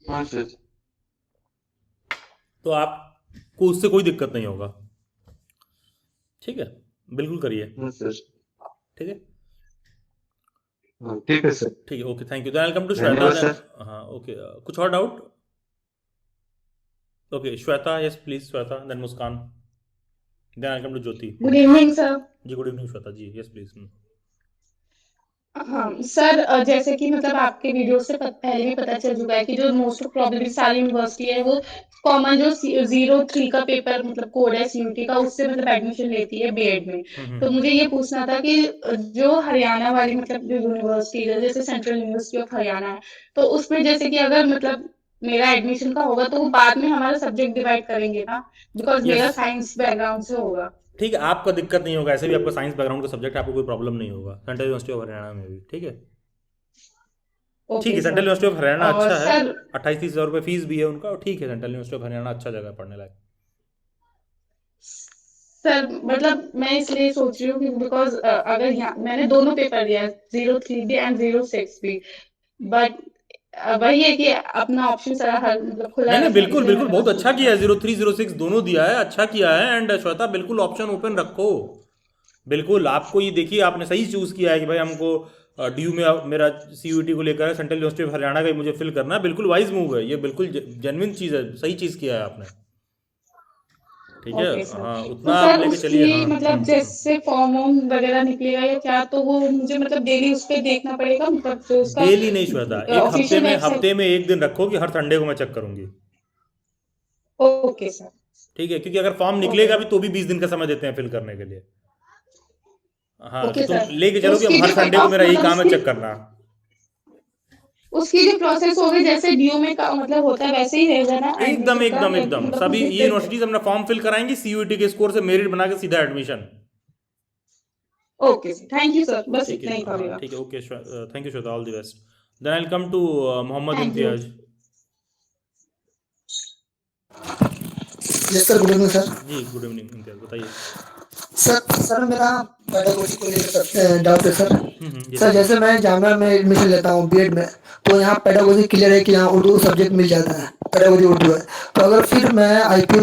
हाँ सर। तो आपको उससे कोई दिक्कत नहीं होगा। ठीक है, बिल्कुल करिए। हाँ सर। ठीक है, ठीक है सर, ठीक है, okay, thank you. Then I come to धन्यवाद श्वेता। सर। हाँ, ओके, कुछ और doubt? Okay, Shweta, yes please Shweta, then Muskan, then I come to Jyoti. Good evening sir. जी, good evening Shweta ji, yes please. हाँ सर, जैसे कि मतलब आपके वीडियो से पहले भी पता चल चुका है कि जो मोस्ट प्रॉब्लली सारी यूनिवर्सिटी है वो कॉमन जो 03 का पेपर मतलब कोड है सीयूटी का, उससे मतलब एडमिशन लेती है बीएड में। तो मुझे ये पूछना था कि जो हरियाणा वाली मतलब जो यूनिवर्सिटी है जैसे सेंट्रल यूनिवर्सिटी ऑफ हरियाणा है, तो उसमें जैसे कि अगर मतलब मेरा एडमिशन का होगा तो वो बाद में हमारा सब्जेक्ट डिवाइड करेंगे ना, बिकॉज मेरा यस, साइंस बैकग्राउंड से होगा। ठीक है, आपका दिक्कत नहीं होगा, ऐसे भी आपका साइंस बैकग्राउंड का सब्जेक्ट, आपको कोई प्रॉब्लम नहीं होगा सेंट्रल यूनिवर्सिटी ऑफ हरियाणा में भी। ठीक है, ठीक ओके है, central sir. University of Haryana और अच्छा है, सर 28-30 हज़ार रुपये फीस भी है उनका, और ठीक है, सेंट्रल यूनिवर्सिटी ऑफ हरियाणा अच्छा जगह है पढ़ने लायक। सर मतलब मैं इसलिए सोच रही हूँ कि बिकॉज अगर यहाँ मैंने दोनों पेपर दिया है 03 भी एंड 06 भी, बट वही है कि अपना ऑप्शन सारा हर मतलब खुला नहीं नहीं, रखना, बिल्कुल इसलिए बिल्कुल, मैंने बहुत बस अच्छा पूछा किया है, था। 03-06 दोनों दिया है, अच्छा किया है। एंड श्वेता, बिल्कुल ऑप्शन ओपन रखो, बिल्कुल। आपको ये देखिए, आपने सही चूज़ किया है कि भाई हमको ड्यू में मेरा सीयूटी को लेकर है, सेंट्रल यूनिवर्सिटी ऑफ हरियाणा का ही मुझे फिल करना है, बिल्कुल वाइज मूव है ये, बिल्कुल जेन्युइन चीज़ है, सही चीज़ किया है आपने। ठीक है, ओके सर। हाँ, तो उतना आप सर लेके चलिए। हाँ, उसकी मतलब जैसे फॉर्म वॉर्म वगैरह निकलेगा या क्या, तो वो मुझे मतलब डेली उस पर देखना पड़ेगा, मतलब जो उसका डेली नहीं श्वेता, एक हफ्ते ऑफिशियल में, वेबसाइट। हफ्ते में एक दिन रखो कि हर संडे को मैं चेक करूंगी। Okay sir. ठीक है, क्योंकि अगर फॉर्म ओके निकलेगा भी तो भी 20 दिन का समय देते हैं फिल करने के लिए। हाँ, तो ओके तुम सर। लेके तो चलो कि अब उसकी हर जो संडे कट को ऑफ मेरा यही मतलब काम है उसकी चेक करना। उसकी जो प्रोसेस होगी जैसे डीयू में का मतलब होता है वैसे ही रहेगा ना एकदम एडमिशन का, एकदम या एकदम, मतलब सभी कुछ ये डिफरेंट है? यूनिवर्सिटीज अपना फॉर्म फिल कराएंगी, सीयूईटी के स्कोर से मेरिट बना के सीधा admission. Okay sir, thank you sir, बस ठीक है, इतना ही था हाँ मेरा। ठीक है, okay, thank you Shweta, all the best. Then I come to Mohammad thank you. Imtiaz. Yes sir, good evening sir. जी, गुड इवनिंग इम्तियाज, बताइए। सर मेरा पेडागोजी को लेकर डाउट है सर। जी सर सर। जैसे मैं जामिया में एडमिशन लेता हूँ बीएड में, तो यहाँ पेडागोजी क्लियर है कि यहाँ उर्दू सब्जेक्ट मिल जाता है, पेडागोजी उर्दू है। तो अगर फिर मैं आईपीयू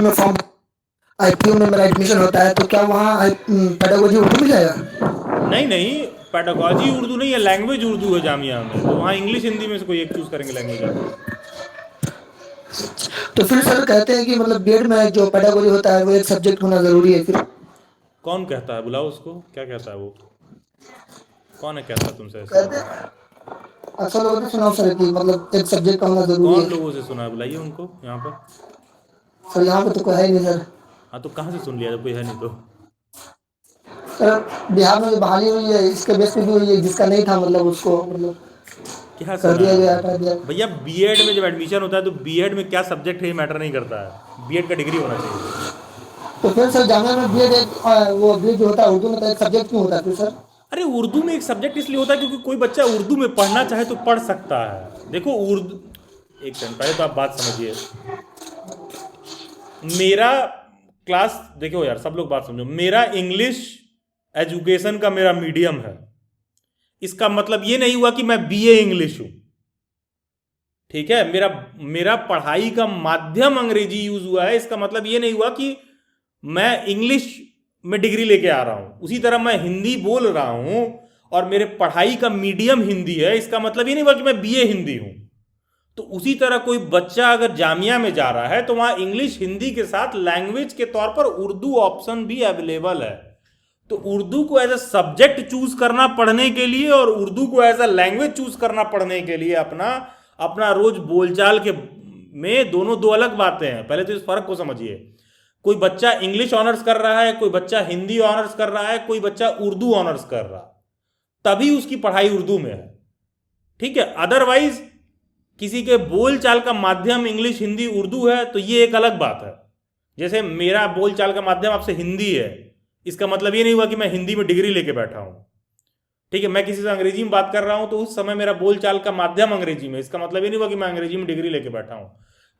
में मेरा एडमिशन होता है तो क्या वहाँ पेडागोजी उर्दू मिल जाएगा? नहीं नहीं, पेडागॉजी उर्दू नहीं है, लैंग्वेज उर्दू है जामिया में, तो वहाँ इंग्लिश हिंदी में से कोई एक चूज करेंगे लैंग्वेज आप। तो फिर सर कहते हैं कि मतलब बीएड में जो पेडागोजी होता है वो एक सब्जेक्ट होना जरूरी है फिर? कौन कहता है, बुलाओ उसको, क्या कहता है वो, कौन है कहता है तुमसे ऐसी कहते बातें? हैं अक्सर लोगों ने सुना हूं सर कि मतलब एक सब्जेक्ट होना जरूरी कौन है। लोगों से सुना है, बुलाइए उनको यहाँ पर। सर यहाँ पे तो कोई है ही नहीं सर। हाँ, तो कहाँ से सुन लिया जब कोई है नहीं तो? सर बिहार में जो बहाली हुई है इसके बेस पे भी हुई है, जिसका नहीं था मतलब उसको मतलब क्या कर सुना दिया है गया, आपने? हटा दिया। भैया, बीएड में जब एडमिशन होता है तो बीएड में क्या सब्जेक्ट है ये मैटर नहीं करता है, बीएड का डिग्री होना चाहिए। तो फिर सर जामिया में बीएड वो बीएड जो होता है उर्दू में तो एक सब्जेक्ट क्यों होता है फिर सर? अरे, उर्दू में एक सब्जेक्ट इसलिए होता है क्योंकि कोई बच्चा उर्दू में पढ़ना चाहे तो पढ़ सकता है। देखो उर्दू, एक सेकंड, पहले तो आप बात समझिए। मेरा क्लास, देखो यार सब लोग बात समझो, मेरा इंग्लिश एजुकेशन का मेरा मीडियम है, इसका मतलब ये नहीं हुआ कि मैं बीए इंग्लिश हूं। ठीक है, मेरा मेरा पढ़ाई का माध्यम अंग्रेजी यूज हुआ है, इसका मतलब ये नहीं हुआ कि मैं इंग्लिश में डिग्री लेके आ रहा हूं। उसी तरह मैं हिंदी बोल रहा हूं और मेरे पढ़ाई का मीडियम हिंदी है, इसका मतलब ये नहीं हुआ कि मैं बीए हिंदी हूं। तो उसी तरह कोई बच्चा अगर जामिया में जा रहा है तो वहां इंग्लिश हिंदी के साथ लैंग्वेज के तौर पर उर्दू ऑप्शन भी अवेलेबल है। तो उर्दू को एज ए सब्जेक्ट चूज करना पढ़ने के लिए और उर्दू को एज ए लैंग्वेज चूज करना पढ़ने के लिए अपना रोज बोलचाल के में दोनों दो अलग बातें हैं। पहले तो इस फर्क को समझिए। कोई बच्चा इंग्लिश ऑनर्स कर रहा है, कोई बच्चा हिंदी ऑनर्स कर रहा है, कोई बच्चा उर्दू ऑनर्स कर रहा है, तभी उसकी पढ़ाई उर्दू में है। ठीक है, अदरवाइज किसी के बोलचाल का माध्यम इंग्लिश हिंदी उर्दू है तो ये एक अलग बात है। जैसे मेरा बोलचाल का माध्यम आपसे हिंदी है, इसका मतलब ये नहीं हुआ कि मैं हिंदी में डिग्री लेके बैठा हूं। ठीक है, मैं किसी से अंग्रेजी में बात कर रहा हूं तो उस समय मेरा बोलचाल का माध्यम अंग्रेजी में, इसका मतलब ये नहीं हुआ कि मैं अंग्रेजी में डिग्री लेके बैठा हूं।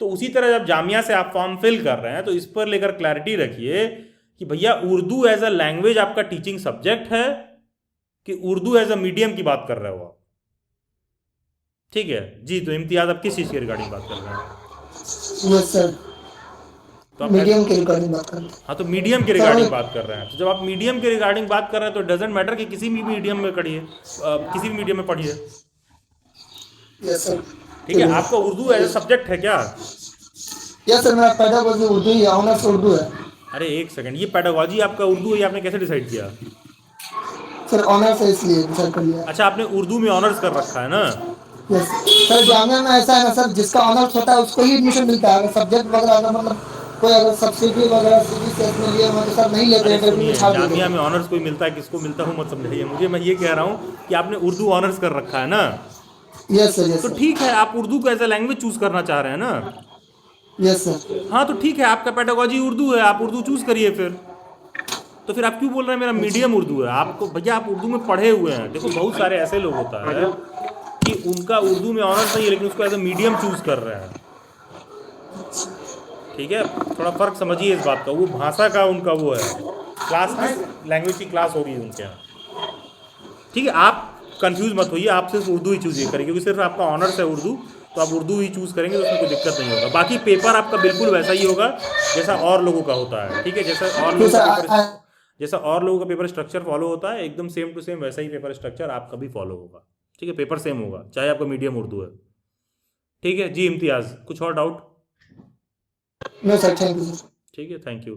तो उसी तरह जब जामिया से आप फॉर्म फिल कर रहे हैं तो इस पर लेकर क्लैरिटी रखिए कि भैया उर्दू एज अ लैंग्वेज आपका टीचिंग सब्जेक्ट है कि उर्दू एज अ मीडियम की बात कर रहे हो आप। ठीक है जी, तो इम्तियाज आप किस चीज़ के रिगार्डिंग बात कर रहे हैं? Yes sir. तो आप मीडियम के रिगार्डिंग बात कर रहे हैं। हाँ, तो मीडियम के सर रिगार्डिंग बात कर रहे हैं। तो जब आप मीडियम के रिगार्डिंग बात कर रहे हैं तो डजेंट मैटर कि किसी भी मीडियम में पढ़िए, किसी भी मीडियम में पढ़िए। Yes sir. ठीक है, आपका उर्दू एज ए सब्जेक्ट है क्या? यस सर, मेरा पेडागोजी उर्दू ही ऑनर्स उर्दू है। अरे एक सेकंड, ये पेडागोजी आपका उर्दू है, ये आपने कैसे डिसाइड किया? सर ऑनर्स है इसलिए डिसाइड कर लिया। अच्छा, आपने उर्दू में ऑनर्स कर रखा है ना? यस सर, जामिया में ऐसा है ना सर, जिसका ऑनर्स होता है उसको ही एडमिशन मिलता है। अगर सब्जेक्ट वगैरह अगर मतलब कोई अगर सब्सिडी वगैरह सीबीएसई में लिए हुए तो सर नहीं लेते अरे हैं, फिर सुनिए, छाड़ देते जामिया हैं। में ऑनर्स कोई मिलता है, किसको मिलता हूँ मत समझाइए मुझे। मैं ये कह रहा हूँ कि आपने उर्दू ऑनर्स कर रखा है ना? यस सर, यस तो सर, ठीक है, आप उर्दू को एज ए लैंग्वेज चूज करना चाह रहे हैं ना? Yes sir. हाँ, तो ठीक है, आपका पेडागोजी उर्दू है, आप उर्दू चूज करिए फिर। तो फिर आप क्यों बोल रहे हैं मेरा मीडियम उर्दू है? आपको भैया, आप उर्दू में पढ़े हुए हैं। देखो, बहुत सारे ऐसे लोग होता है कि उनका उर्दू में ऑनर्स नहीं है लेकिन उसको एज ए मीडियम चूज कर रहे हैं। ठीक है, थोड़ा फर्क समझिए इस बात का। वो भाषा का उनका वो है, क्लास की लैंग्वेज की क्लास होगी उनके यहाँ। ठीक है, आप कंफ्यूज मत होइए, आप सिर्फ उर्दू ही चूज करेंगे क्योंकि सिर्फ आपका ऑनर्स है उर्दू, तो आप उर्दू ही चूज करेंगे तो उसमें कोई दिक्कत नहीं होगा। बाकी पेपर आपका बिल्कुल वैसा ही होगा जैसा और लोगों का होता है। ठीक है, जैसा और लोगों का पेपर स्ट्रक्चर फॉलो होता है, एकदम सेम टू सेम वैसा ही पेपर स्ट्रक्चर आपका भी फॉलो होगा। ठीक है, पेपर सेम होगा चाहे आपका मीडियम उर्दू है। ठीक है जी इम्तियाज़, कुछ और doubt? No sir, thank you sir. ठीक है, थैंक यू।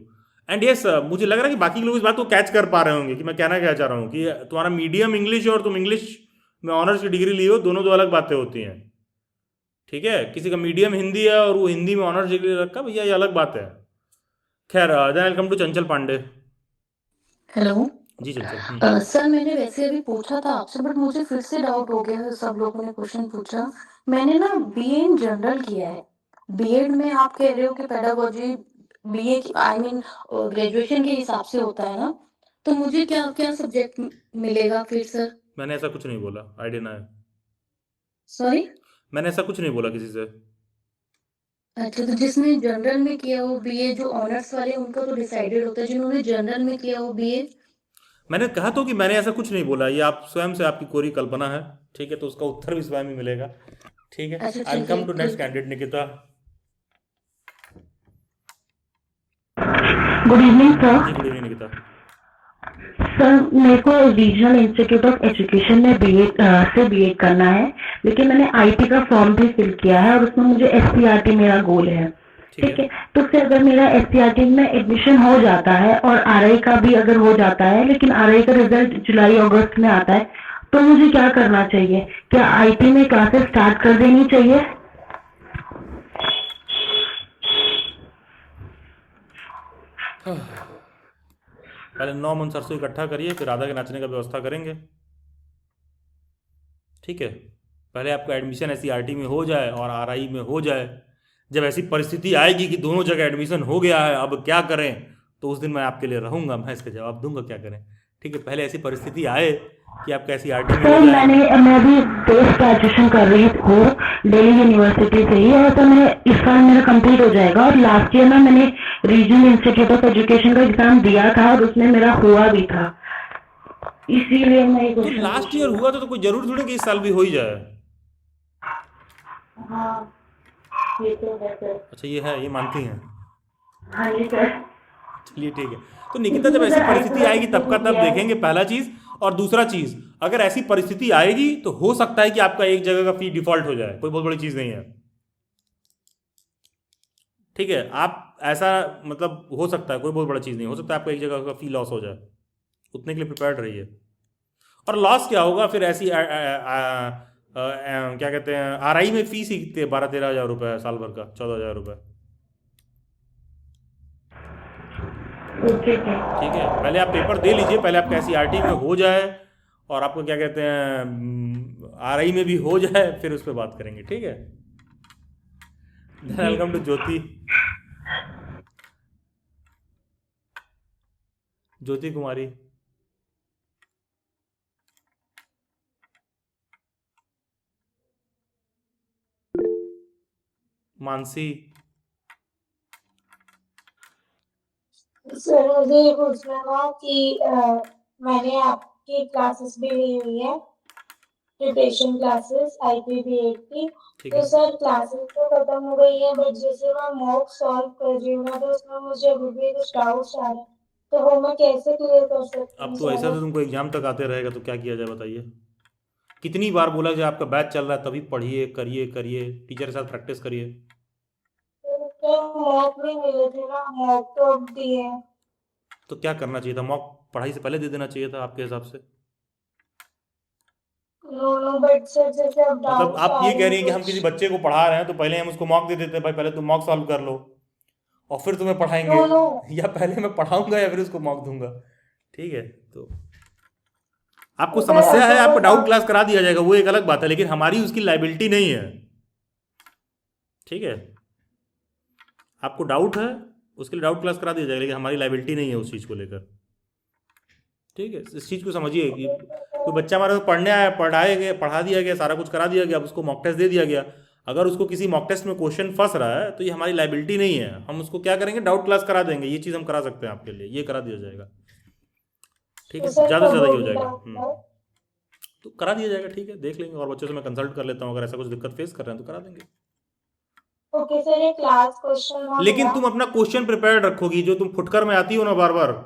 एंड यस, मुझे लग रहा है कि बाकी लोग इस बात को कैच कर पा रहे होंगे कि मैं कहना क्या चाह रहा हूँ कि तुम्हारा मीडियम इंग्लिश और तुम इंग्लिश में ऑनर्स की डिग्री लिए हो, दोनों दो अलग बातें होती हैं। ठीक है, किसी का मीडियम हिंदी है और वो हिंदी में ऑनर्स डिग्री रखा, भैया ये अलग बात है। खैर, then welcome to Chanchal Pandey. Hello. Ji Chanchal. Sir, मैंने वैसे अभी पूछा था आपसे, बट मुझे फिर से डाउट हो गया है। सब लोगों ने क्वेश्चन पूछा। मैंने ना बीए इन जनरल किया है। बीएड में आप कह रहे हो कि पेडागोजी बीए की आई मीन ग्रेजुएशन के हिसाब से होता है ना? तो मुझे क्या क्या सब्जेक्ट मिलेगा फिर सर? मैंने ऐसा कुछ नहीं बोला, आई डिनाई। सॉरी? मैंने ऐसा कुछ नहीं बोला किसी से। अच्छा, तो जिसने जनरल में किया हो बीए, जो ऑनर्स वाले उनका तो डिसाइडेड होता है, जिन्होंने जनरल में किया हो बीए। मैंने कहा तो कि मैंने ऐसा कुछ नहीं बोला, ये आप स्वयं से आपकी कोरी कल्पना है। ठीक है, तो उसका उत्तर भी स्वयं ही मिलेगा। ठीक है, अच्छा, आई ठीक कम है, टू नेक्स्ट ठीक है। Candidate Nikita. Good evening sir. जी गुड इवनिंग निकिता। सर, मेरे को रीजनल इंस्टीट्यूट ऑफ एजुकेशन में बीएड करना है, लेकिन मैंने आईटी का फॉर्म भी फिल किया है और उसमें मुझे एससीईआरटी मेरा गोल है। ठीक है, तो फिर अगर मेरा एससीईआरटी में एडमिशन हो जाता है और आरआई का भी अगर हो जाता है, लेकिन आरआई का रिजल्ट जुलाई अगस्त में आता है, तो मुझे क्या करना चाहिए? क्या आईटी में क्लासेस स्टार्ट कर देनी चाहिए? पहले 9 मन सरसों इकट्ठा करिए, फिर राधा के नाचने का व्यवस्था करेंगे। ठीक है, पहले आपका एडमिशन एससीईआरटी में हो जाए और आरआई में हो जाए। जब ऐसी परिस्थिति आएगी कि दोनों जगह एडमिशन हो गया है, अब क्या करें, तो उस दिन मैं आपके लिए रहूंगा, मैं इसका जवाब दूंगा क्या करें। ठीक है, पहले ऐसी परिस्थिति आए कि आपका एससीईआरटी में हो सर, जाए। मैं अभी पोस्ट ग्रेजुएशन कर रही हूँ दिल्ली यूनिवर्सिटी से ही, और तो मैं इस साल मेरा कंप्लीट हो जाएगा। और लास्ट ईयर में मैंने रीजनल इंस्टीट्यूट ऑफ एजुकेशन का एग्जाम दिया था और उसमें मेरा हुआ भी था, इसीलिए मैं तो लास्ट ईयर हुआ तो कोई जरूर थोड़ी कि इस साल भी हो ही जाए। हाँ, ये तो है सर। अच्छा, ये है, ये मानती हैं? हाँ जी सर। चलिए ठीक है। तो निकिता, जब ऐसी परिस्थिति आएगी तब का तब देखेंगे, पहला चीज। और दूसरा चीज, अगर ऐसी परिस्थिति आएगी तो हो सकता है कि आपका एक जगह का फी डिफॉल्ट हो जाए, कोई बहुत बड़ी चीज नहीं है। ठीक है, आप ऐसा मतलब हो सकता है, कोई बहुत बड़ा चीज नहीं हो सकता, आपका एक जगह का फी लॉस हो जाए, उतने के लिए प्रिपेयर्ड रहिए। और लॉस क्या होगा फिर? ऐसी क्या कहते हैं, आरआई में फीस ही कितनी है? 12-13 हज़ार रुपये साल भर का, 14 हज़ार रुपये। ठीक है, पहले आप पेपर दे लीजिए, पहले आपका एससीईआरटी में हो जाए और आपको क्या कहते हैं आरआई में भी हो जाए, फिर उस पर बात करेंगे। ठीक है, welcome to Jyoti. Jyoti Kumari. Mansi. Sir मुझे ये पूछना था कि मैंने आपकी क्लासेस भी ली हुई है, प्रिपरेशन क्लासेस IPB8 की। ठीक तो है। सर क्लासेस तो खत्म हो गई है, बट जैसे मैं मॉक सॉल्व कर रही हूँ ना, तो उसमें मुझे अभी भी कुछ डाउट्स आ रहे हैं, तो वो मैं कैसे क्लियर कर सकती अब हूँ तो ऐसा सर? तो तुमको एग्जाम तक आते रहेगा तो क्या किया जाए बताइए। कितनी बार बोला कि आपका बैच चल रहा है तभी पढ़िए, करिए करिए, टीचर के साथ प्रैक्टिस करिए। तो मॉक भी मिले थे ना, मॉक तो अब दिए। तो क्या करना चाहिए था? मॉक पढ़ाई से पहले दे देना चाहिए था आपके हिसाब से। नो नो, बट सर जैसे अब मतलब डाउट्स आप आ ये रहे कह हैं रही हैं कि हम किसी कुछ। बच्चे को पढ़ा रहे हैं तो पहले हम उसको मॉक दे देते हैं, भाई पहले तुम मॉक सॉल्व कर लो और फिर तुम्हें पढ़ाएंगे, नो नो, या पहले मैं पढ़ाऊंगा या फिर उसको मॉक दूंगा। ठीक है, तो आपको तो सर समस्या है, अगर वो आपको डाउट क्लास डाउट, करा दिया जाएगा, वो एक अलग बात है, लेकिन हमारी उसकी लाइबिलिटी नहीं है। ठीक है, आपको डाउट है उसके लिए डाउट क्लास करा दिया जाएगा, लेकिन हमारी लाइबिलिटी नहीं है उस चीज़ को लेकर। ठीक है, इस चीज़ को समझिए कि कोई बच्चा हमारे को पढ़ने आया, पढ़ा दिया गया, सारा कुछ करा दिया गया, अब उसको मॉक टेस्ट दे दिया गया, अगर उसको किसी मॉक टेस्ट में क्वेश्चन फंस रहा है तो ये हमारी लाइबिलिटी नहीं है। हम उसको क्या करेंगे, डाउट क्लास करा देंगे, ये चीज़ हम करा सकते हैं आपके लिए, ये करा दिया जाएगा। ठीक तो है, सर ज़्यादा से कब ज़्यादा ये हो होगी जाएगा। Doubt class? तो करा दिया जाएगा। ठीक है, देख लेंगे, और बच्चों से मैं कंसल्ट कर लेता हूँ, अगर ऐसा कुछ दिक्कत फेस कर रहे हैं तो करा देंगे। ओके सर, एक लास्ट क्वेश्चन था लेकिन मेरा। तुम अपना क्वेश्चन प्रिपेयर्ड रखोगी, जो तुम फुटकर में आती हो ना बार बार।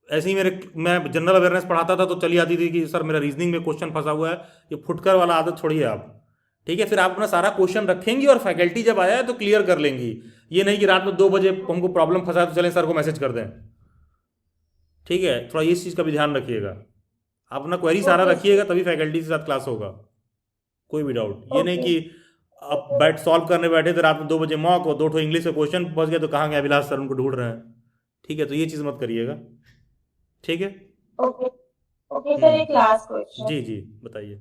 ऐसे ही मैं जनरल अवेयरनेस पढ़ाता था तो चली आती थी कि सर मेरा रीजनिंग में क्वेश्चन फंसा हुआ है, ये फुटकर वाला आदत छोड़िए आप। ठीक है, फिर आप अपना सारा क्वेश्चन रखेंगी और फैकल्टी जब आया है तो क्लियर कर लेंगी। ये नहीं कि रात में 2 बजे हमको प्रॉब्लम फंसा है तो चलें सर को मैसेज कर दें। ठीक है, थोड़ा इस चीज़ का भी ध्यान रखिएगा। आप अपना क्वेरी सारा ओके रखिएगा, तभी फैकल्टी के साथ क्लास होगा। कोई भी डाउट ये नहीं ओके कि आप बैठ सॉल्व करने बैठे थे रात में 2 बजे मॉक और 2 ठो इंग्लिश के क्वेश्चन फंस गए तो कहाँ गया अभिलाष सर, उनको ढूंढ रहे हैं। ठीक है, तो ये चीज़ मत करिएगा। ठीक है। ओके ओके सर, एक लास्ट क्वेश्चन। जी जी, बताइए।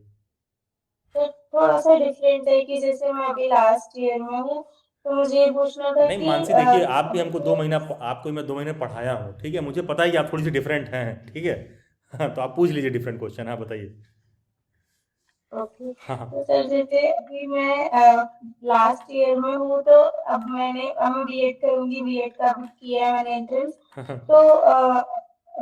सर थोड़ा सा डिफरेंट है कि जैसे मैं अभी लास्ट ईयर में हूँ, तो मुझे ये पूछना था नहीं कि मानसी, देखिए आप भी हमको 2 महीना, आपको मैं 2 महीने पढ़ाया हूँ। ठीक है, मुझे पता है कि आप थोड़ी सी डिफरेंट हैं। ठीक है, हाँ, तो आप पूछ लीजिए डिफरेंट क्वेश्चन। हाँ बताइए। ओके, हाँ हाँ। तो सर जैसे अभी मैं लास्ट ईयर में हूँ, तो अब मैं बीएड करूंगी, बीएड का भी किया है मैंने एंट्रेंस। तो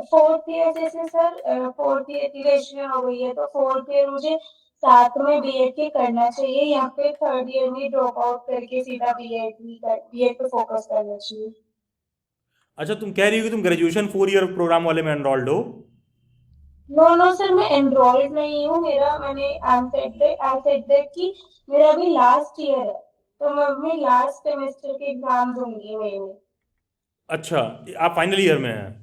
फोर्थ ईयर जैसे सर, फोर्थ ईयर की रजिस्ट्रेशन हो गई है, तो फोर्थ ईयर मुझे साथ में बीएड के करना चाहिए या फिर थर्ड ईयर में ड्रॉप आउट करके सीधा बीएड पे फोकस करना चाहिए? अच्छा, तुम कह रही हो कि तुम ग्रेजुएशन 4 ईयर प्रोग्राम वाले में एनरोल्ड हो? नो नो सर, मैं एनरोल्ड नहीं हूँ, मैंने आई सेड दैट कि मेरा अभी लास्ट ईयर है, तो मैं अभी लास्ट सेमेस्टर के एग्जाम दूंगी मेरे। अच्छा, आप फाइनल ईयर में हैं?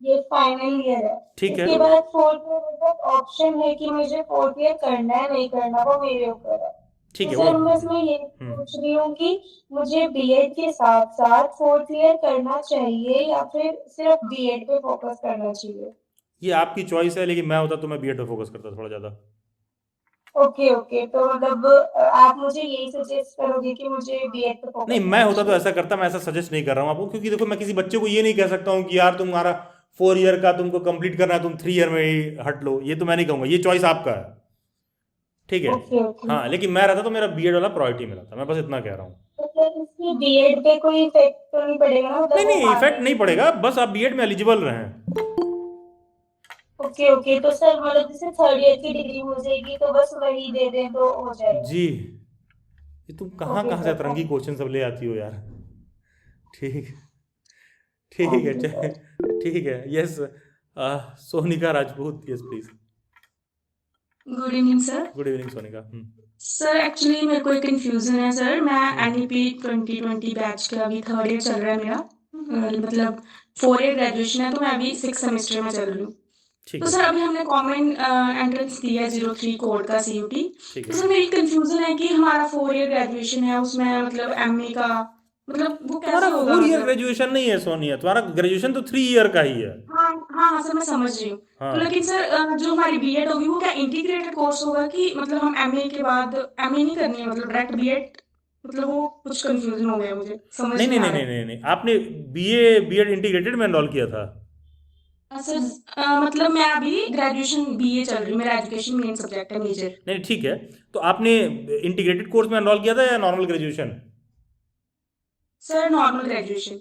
ये फाइनल ईयर है। ठीक है, इसके बाद फोर्थ ईयर तक ऑप्शन है कि मुझे फोर्थ ईयर करना है नहीं करना, वो मेरे ऊपर है। ठीक तो है वो। सर बस मैं ये पूछ रही हूँ कि मुझे बीएड के साथ साथ फोर्थ ईयर करना चाहिए या फिर सिर्फ बीएड पे फोकस करना चाहिए? ये आपकी चॉइस है, लेकिन मैं होता तो मैं बीएड पे फोकस करता थोड़ा ज़्यादा। ओके ओके, तो मतलब आप मुझे यही सजेस्ट करोगे कि मुझे बीएड पे फोकस नहीं, मैं करना होता तो चाहिए? ऐसा करता, मैं ऐसा सजेस्ट नहीं कर रहा हूँ आपको, क्योंकि देखो मैं किसी बच्चे को ये नहीं कह सकता हूँ कि यार तुम्हारा 4 ईयर का तुमको कंप्लीट करना है, तुम 3 ईयर में ही हट लो, ये तो मैं नहीं कहूँगा, ये चॉइस आपका है। ठीक है। ओके ओके, हाँ, लेकिन मैं रहता तो मेरा बीएड वाला प्रायोरिटी में रहता, मैं बस इतना कह रहा हूँ। तो सर इसकी बीएड पे कोई इफेक्ट तो नहीं पड़ेगा ना, मतलब नहीं वो नहीं, इफेक्ट मानेंगे नहीं कि? पड़ेगा, बस आप बीएड में एलिजिबल रहें। ओके ओके, तो सर मतलब जैसे थर्ड ईयर की डिग्री हो जाएगी तो बस वही दे दें तो हो जाएगा? जी, ये तुम कहाँ ओके कहाँ से सर, अतरंगी थैंक क्वेश्चन सब ले आती हो यार। ठीक, ठीक है, यू सर। ठीक है। Yes, Sonika Rajput, yes please. Good evening sir. Good evening Sonika. Sir actually मेरे को एक कन्फ्यूजन है सर, मैं एनईपी 2020 बैच का अभी थर्ड ईयर चल रहा है मेरा, मतलब 4 ईयर ग्रेजुएशन है, तो मैं अभी 6 सेमेस्टर में चल रही हूँ। ठीक तो है, सर अभी हमने कॉमन एंट्रेंस दिया है 03 कोड का सीयूटी। ठीक तो है। सर मेरी कंफ्यूजन है कि हमारा 4 ईयर ग्रेजुएशन है, उसमें मतलब एमए का मतलब वो तुम्हारा कैसे होगा 4 ईयर मतलब? ग्रेजुएशन नहीं है सोनिया, तुम्हारा ग्रेजुएशन तो 3 ईयर का ही है। हाँ हाँ हाँ सर, मैं समझ रही हूँ। तो हाँ, लेकिन सर जो हमारी बीएड होगी वो क्या इंटीग्रेटेड कोर्स होगा कि मतलब हम एमए के बाद एमए नहीं करनी है, मतलब डायरेक्ट बीएड, मतलब वो कुछ कंफ्यूजन हो गया, मुझे समझ नहीं नहीं नहीं आ नहीं रहा नहीं है। नहीं, आपने बीएड इंटीग्रेटेड में एनरोल किया था? सर मतलब मैं अभी ग्रेजुएशन बीए चल रही हूँ, मेरा एजुकेशन मेन सब्जेक्ट है मेजर। नहीं, ठीक है, तो आपने इंटीग्रेटेड कोर्स में एनरोल किया था या normal graduation? Sir normal graduation.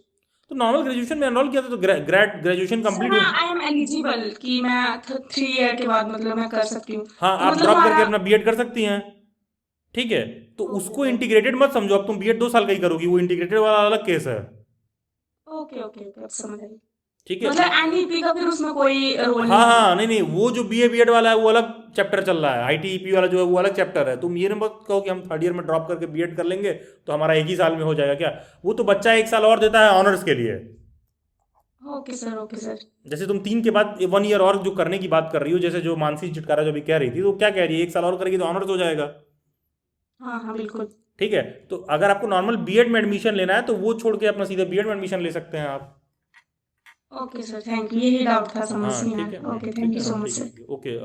तो नॉर्मल ग्रेजुएशन में एनरोल किया था तो ग्रेजुएशन कंप्लीट हो। आई एम एलिजिबल कि मैं 3 ईयर के बाद मतलब मैं कर सकती हूँ। हाँ, तो आप मतलब ड्रॉप करके हमारा अपना बीएड कर सकती हैं, ठीक है। तो उसको इंटीग्रेटेड मत समझो, अब तुम बीएड 2 साल का ही करोगी, वो इंटीग्रेटेड वाला अलग केस है, ओके ओके ओके, अब समझ आई। ठीक है। मतलब एनईपी का फिर उसमें कोई रोल नहीं हाँ होगा। हाँ, नहीं, वो जो बीए बीएड वाला है वो अलग चैप्टर चल रहा है, आईटीईपी वाला जो है वो अलग चैप्टर है। तुम ये ना मत कहो कि हम 3rd ईयर में ड्रॉप करके बीएड कर लेंगे तो हमारा एक ही साल में हो जाएगा, क्या वो तो बच्चा 1 साल और देता है ऑनर्स के लिए। Okay sir, okay sir. जैसे तुम 3 के बाद 1 ईयर और जो करने की बात कर रही हो, जैसे जो मानसी चिटकारा जो भी कह रही थी, तो क्या कह रही है, 1 साल और करेगी तो ऑनर्स हो जाएगा, हाँ हाँ बिल्कुल। ठीक है। तो अगर आपको नॉर्मल बीएड में एडमिशन लेना है तो वो छोड़ के अपना सीधे बीएड में एडमिशन ले सकते हैं आप। ओके सर, थैंक यू, यही डाउट था, समझ हाँ, नहीं ठीक है, आया। Okay, thank you so much sir. Okay,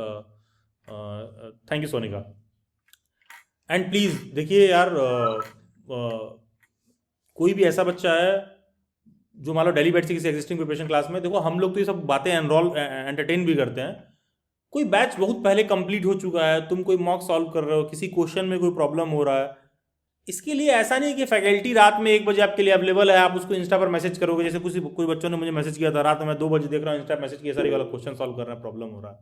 thank you Sonika. And please देखिए यार, कोई भी ऐसा बच्चा है जो मान लो डेली बैठ से किसी एग्जिस्टिंग प्रिपरेशन क्लास में, देखो हम लोग तो ये सब बातें एंटरटेन भी करते हैं। कोई बैच बहुत पहले कंप्लीट हो चुका है, तुम कोई मॉक सॉल्व कर रहे हो, किसी क्वेश्चन में कोई प्रॉब्लम हो रहा है, इसके लिए ऐसा नहीं कि फैकल्टी रात में 1 बजे आपके लिए अवेलेबल है, आप उसको इंस्टा पर मैसेज करोगे। जैसे कोई बच्चों ने मुझे मैसेज किया था, रात में मैं 2 बजे देख रहा हूँ इंस्टा मैसेज किया, सारी वाला क्वेश्चन सॉल्व कर रहे हैं, प्रॉब्लम हो रहा है।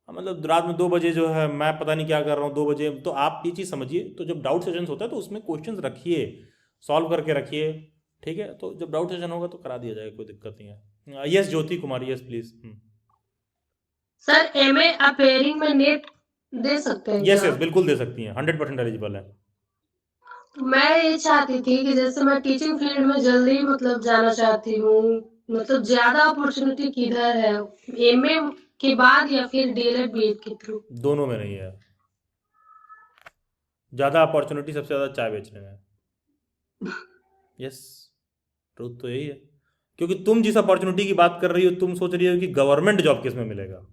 मतलब रात में 2 बजे जो है मैं पता नहीं क्या कर रहा हूँ 2 बजे। तो आप ये चीज़ समझिए, तो जब डाउट सेशंस होता है तो उसमें क्वेश्चंस रखिए, सॉल्व करके रखिए, ठीक है। तो जब डाउट सेशन होगा तो करा दिया जाएगा, कोई दिक्कत नहीं है। Yes Jyoti Kumari, yes please. Sir MA appearing में नेट दे सकते हैं यस क्या? यस, बिल्कुल दे सकती हैं, 100% एलिजिबल है। तो मैं ये चाहती थी कि जैसे मैं टीचिंग फील्ड में जल्दी मतलब जाना चाहती हूँ, मतलब ज्यादा अपॉर्चुनिटी किधर है, एमए के बाद या फिर डीएलएड बीएड के थ्रू? दोनों में नहीं है, ज़्यादा अपॉर्चुनिटी सबसे ज़्यादा चाय बेचने में। यस, ट्रूथ तो यही है, क्योंकि तुम जिस अपॉर्चुनिटी की बात कर रही हो, तुम सोच रही हो कि गवर्नमेंट जॉब किस में मिलेगा।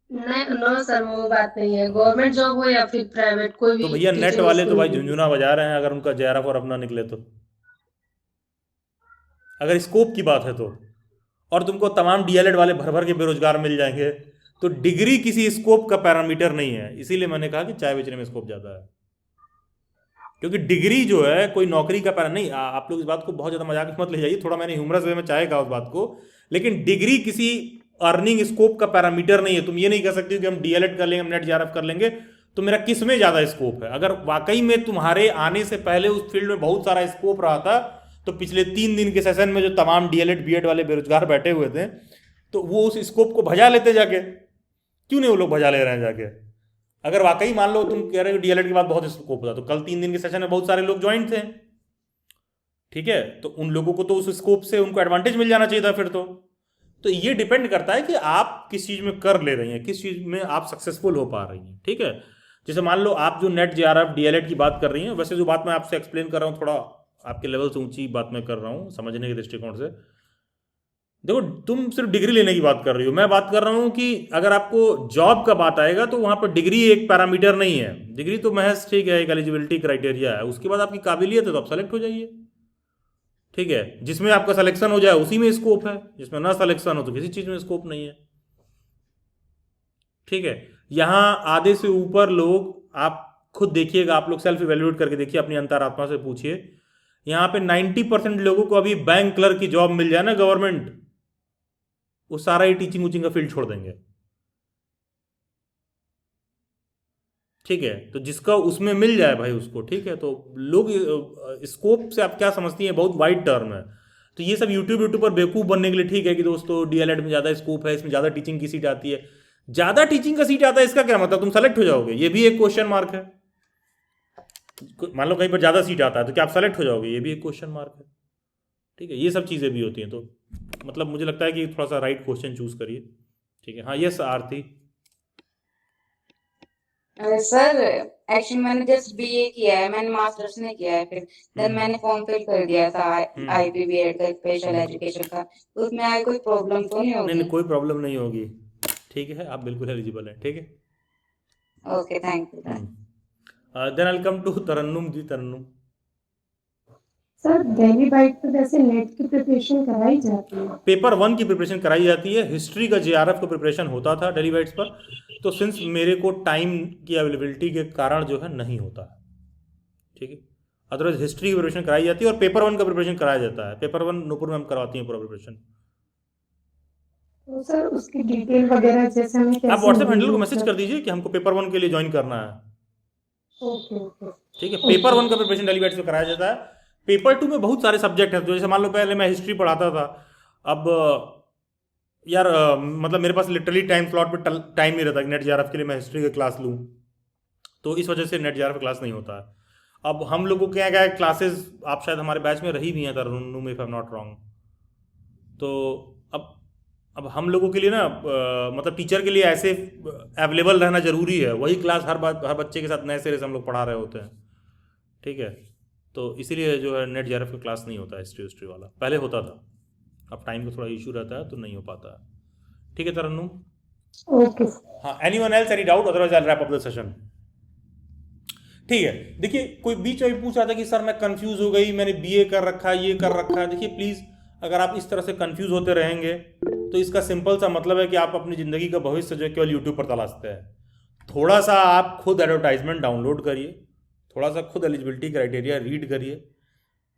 नहीं, नो सर, वो बात नहीं है, गवर्नमेंट जॉब हो या फिर प्राइवेट कोई भी। तो भैया नेट teaching वाले तो स्कूल भाई में। झुंझुना बजा रहे हैं, अगर उनका जेआरएफ और अपना निकले तो, अगर स्कोप की बात है तो। और तुमको तमाम डीएलएड वाले भर भर के बेरोजगार मिल जाएंगे, तो डिग्री किसी स्कोप का पैरामीटर नहीं है। इसीलिए मैंने कहा कि चाय बेचने में स्कोप ज़्यादा है, क्योंकि डिग्री जो है कोई नौकरी का पैरा नहीं। आप लोग इस बात को बहुत ज़्यादा मजाक में मत ले जाइए, थोड़ा मैंने ह्यूमरस वे में चाहे कहा उस बात को, लेकिन डिग्री किसी अर्निंग स्कोप का पैरामीटर नहीं है। तुम ये नहीं कह सकते कि हम डीएलएड कर लेंगे, हम नेट जेआरएफ कर लेंगे तो मेरा किस में ज़्यादा स्कोप है। अगर वाकई में तुम्हारे आने से पहले उस फील्ड में बहुत सारा स्कोप रहा था, तो पिछले 3 दिन के सेशन में जो तमाम डीएलएड बीएड वाले बेरोजगार बैठे हुए थे, तो वो उस स्कोप को भजा लेते जाके। क्यों नहीं वो लोग भजा ले रहे हैं जाके? अगर वाकई मान लो तुम कह रहे हो डीएलएड के बाद बहुत स्कोप था, तो कल 3 दिन के सेशन में बहुत सारे लोग ज्वाइन थे, ठीक है। तो उन लोगों को तो उस स्कोप से उनको एडवांटेज मिल जाना चाहिए था फिर तो ये डिपेंड करता है कि आप किस चीज़ में कर ले रही हैं, किस चीज़ में आप सक्सेसफुल हो पा रही हैं, ठीक है। जैसे मान लो आप जो नेट जेआरएफ डीएलएड की बात कर रही हैं, वैसे जो बात मैं आपसे एक्सप्लेन कर रहा हूँ, थोड़ा आपके लेवल से ऊंची बात मैं कर रहा हूँ समझने के दृष्टिकोण से। देखो, तुम सिर्फ डिग्री लेने की बात कर रही हो, मैं बात कर रहा हूँ कि अगर आपको जॉब का बात आएगा तो वहाँ पर डिग्री एक पैरामीटर नहीं है। डिग्री तो महज ठीक है, एक एलिजिबिलिटी क्राइटेरिया है, उसके बाद आपकी काबिलियत है तो आप सेलेक्ट हो जाइए, ठीक है। जिसमें आपका सिलेक्शन हो जाए उसी में स्कोप है, जिसमें ना सिलेक्शन हो तो किसी चीज़ में स्कोप नहीं है, ठीक है। यहाँ आधे से ऊपर लोग, आप खुद देखिएगा, आप लोग सेल्फ इवेल्युएट करके देखिए, अपनी अंतरात्मा से पूछिए, यहाँ पे 90% लोगों को अभी बैंक क्लर्क की जॉब मिल जाए ना गवर्नमेंट, वो सारा ही टीचिंग उचिंग का फील्ड छोड़ देंगे, ठीक है। तो जिसका उसमें मिल जाए भाई उसको, ठीक है। तो लोग स्कोप से आप क्या समझती हैं, बहुत वाइड टर्म है। तो ये सब यूट्यूब पर बेवकूफ़ बनने के लिए ठीक है कि दोस्तों डीएलएड में ज़्यादा स्कोप है, इसमें ज़्यादा टीचिंग की सीट आती है। ज़्यादा टीचिंग का सीट आता है इसका क्या मतलब तुम सेलेक्ट हो जाओगे? ये भी एक क्वेश्चन मार्क है। मान लो कहीं पर ज़्यादा सीट आता है तो क्या आप सेलेक्ट हो जाओगे? ये भी एक क्वेश्चन मार्क है, ठीक है। ये सब चीज़ें भी होती हैं, तो मतलब मुझे लगता है कि थोड़ा सा राइट क्वेश्चन चूज करिए, ठीक है। हाँ, यस आरती। सर एक्चुअली मैंने जस्ट बीए किया है, मैंने मास्टर्स नहीं किया है, फिर देन मैंने फॉर्म फिल कर दिया था आईपीबीएड का, स्पेशल एजुकेशन का, तो उसमें आगे कोई प्रॉब्लम तो नहीं होगी? नहीं, कोई प्रॉब्लम नहीं होगी, ठीक है। आप बिल्कुल एलिजिबल हैं, ठीक है। Okay, thank you. Then I come to Tarannum ji. Tarannum sir, Daily Bite पे वैसे नेट की प्रिपरेशन कराई जाती है? पेपर 1 की प्रिपरेशन कराई जाती है, हिस्ट्री का जेआरएफ का प्रिपरेशन होता था डेली बाइट्स पर, तो सिंस मेरे को टाइम की अवेलेबिलिटी के कारण जो है नहीं होता है, ठीक है। अदरवाइज हिस्ट्री की प्रिपरेशन कराई जाती है और पेपर 1 का प्रिपरेशन कराया जाता है। पेपर 1 नूपुर मैम करवाती हैं पूरा प्रिपरेशन। तो सर उसकी डिटेल वगैरह जैसे हमें आप कैसे व्हाट्सएप हैंडल मिलेगी को मैसेज मतलब? कर दीजिए कि हमको पेपर 1 के लिए ज्वाइन करना है, ओके ओके ठीक है। पेपर 1 का प्रिपरेशन डेली बैट्स में कराया जाता है। पेपर 2 में बहुत सारे सब्जेक्ट हैं, तो जैसे मान लो पहले मैं हिस्ट्री पढ़ाता था, अब यार मतलब मेरे पास लिटरली टाइम स्लॉट पे टाइम नहीं रहता कि नेट जेआरएफ के लिए मैं हिस्ट्री की क्लास लूँ, तो इस वजह से नेट जेआरएफ क्लास नहीं होता है। अब हम लोगों के क्या है क्लासेस, आप शायद हमारे बैच में रही भी हैं तरुण में, if I am not wrong. तो अब हम लोगों के लिए ना मतलब टीचर के लिए ऐसे अवेलेबल रहना ज़रूरी है, वही क्लास हर बच्चे के साथ नए सिरे से हम लोग पढ़ा रहे होते हैं, ठीक है। तो इसीलिए जो है नेट जेआरएफ का क्लास नहीं होता हिस्ट्री वाला, पहले होता था, अब टाइम का थोड़ा इशू रहता है तो नहीं हो पाता है, ठीक है तरन्नुम। ओके हाँ, anyone else any doubt, otherwise I will wrap up the session. ठीक है, देखिए कोई बीच में पूछ रहा था कि सर मैं कंफ्यूज हो गई, मैंने बीए कर रखा है, ये कर रखा है। देखिए प्लीज, अगर आप इस तरह से कंफ्यूज होते रहेंगे तो इसका सिंपल सा मतलब है कि आप अपनी ज़िंदगी का भविष्य जो है केवल यूट्यूब पर तलाशते हैं। थोड़ा सा आप खुद एडवर्टाइजमेंट डाउनलोड करिए, थोड़ा सा खुद एलिजिबिलिटी क्राइटेरिया रीड करिए,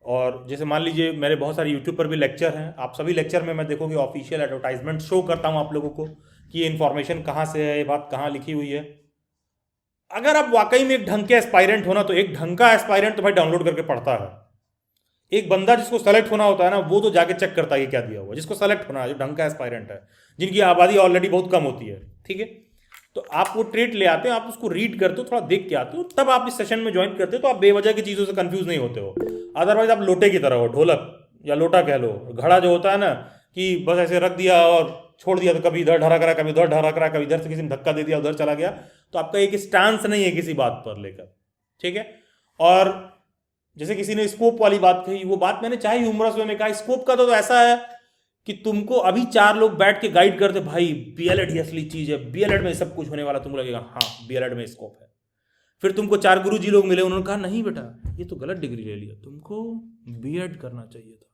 और जैसे मान लीजिए मेरे बहुत सारे यूट्यूब पर भी लेक्चर हैं, आप सभी लेक्चर में मैं देखोगे ऑफिशियल एडवर्टाइजमेंट शो करता हूँ आप लोगों को कि ये इन्फॉर्मेशन कहाँ से है, ये बात कहाँ लिखी हुई है। अगर आप वाकई में एक ढंग के एस्पायरेंट हो ना, तो एक ढंग का एस्पायरेंट तो भाई डाउनलोड करके पढ़ता है। एक बंदा जिसको सेलेक्ट होना होता है ना, वो तो जाके चेक करता है कि क्या दिया हुआ। जिसको सेलेक्ट होना है, जो ढंग का एस्पायरेंट है, जिनकी आबादी ऑलरेडी बहुत कम होती है, ठीक है, तो आप वो ट्रेट ले आते हो, आप उसको रीड करते हो, थोड़ा देख के आते हो, तब आप इस सेशन में ज्वाइन करते हो, तो आप बेवजह की चीज़ों से कंफ्यूज नहीं होते हो। अदरवाइज आप लोटे की तरह हो, ढोलक या लोटा कह लो, घड़ा जो होता है ना कि बस ऐसे रख दिया और छोड़ दिया, तो कभी इधर ढरक रहा, कभी उधर ढरक रहा, कभी इधर से किसी ने धक्का दे दिया, उधर चला गया, तो आपका एक स्टांस नहीं है किसी बात पर लेकर, ठीक है। और जैसे किसी ने स्कोप वाली बात कही, वो बात मैंने चाहे ह्यूमरस वे में कहा, स्कोप का तो ऐसा है कि तुमको अभी 4 लोग बैठ के गाइड करते, भाई बीएलएड ही असली चीज है, बीएलएड में सब कुछ होने वाला, तुमको लगेगा हाँ बीएलएड में स्कोप है। फिर तुमको 4 गुरुजी लोग मिले, उन्होंने कहा नहीं बेटा ये तो गलत डिग्री ले लिया, तुमको बीएड करना चाहिए था।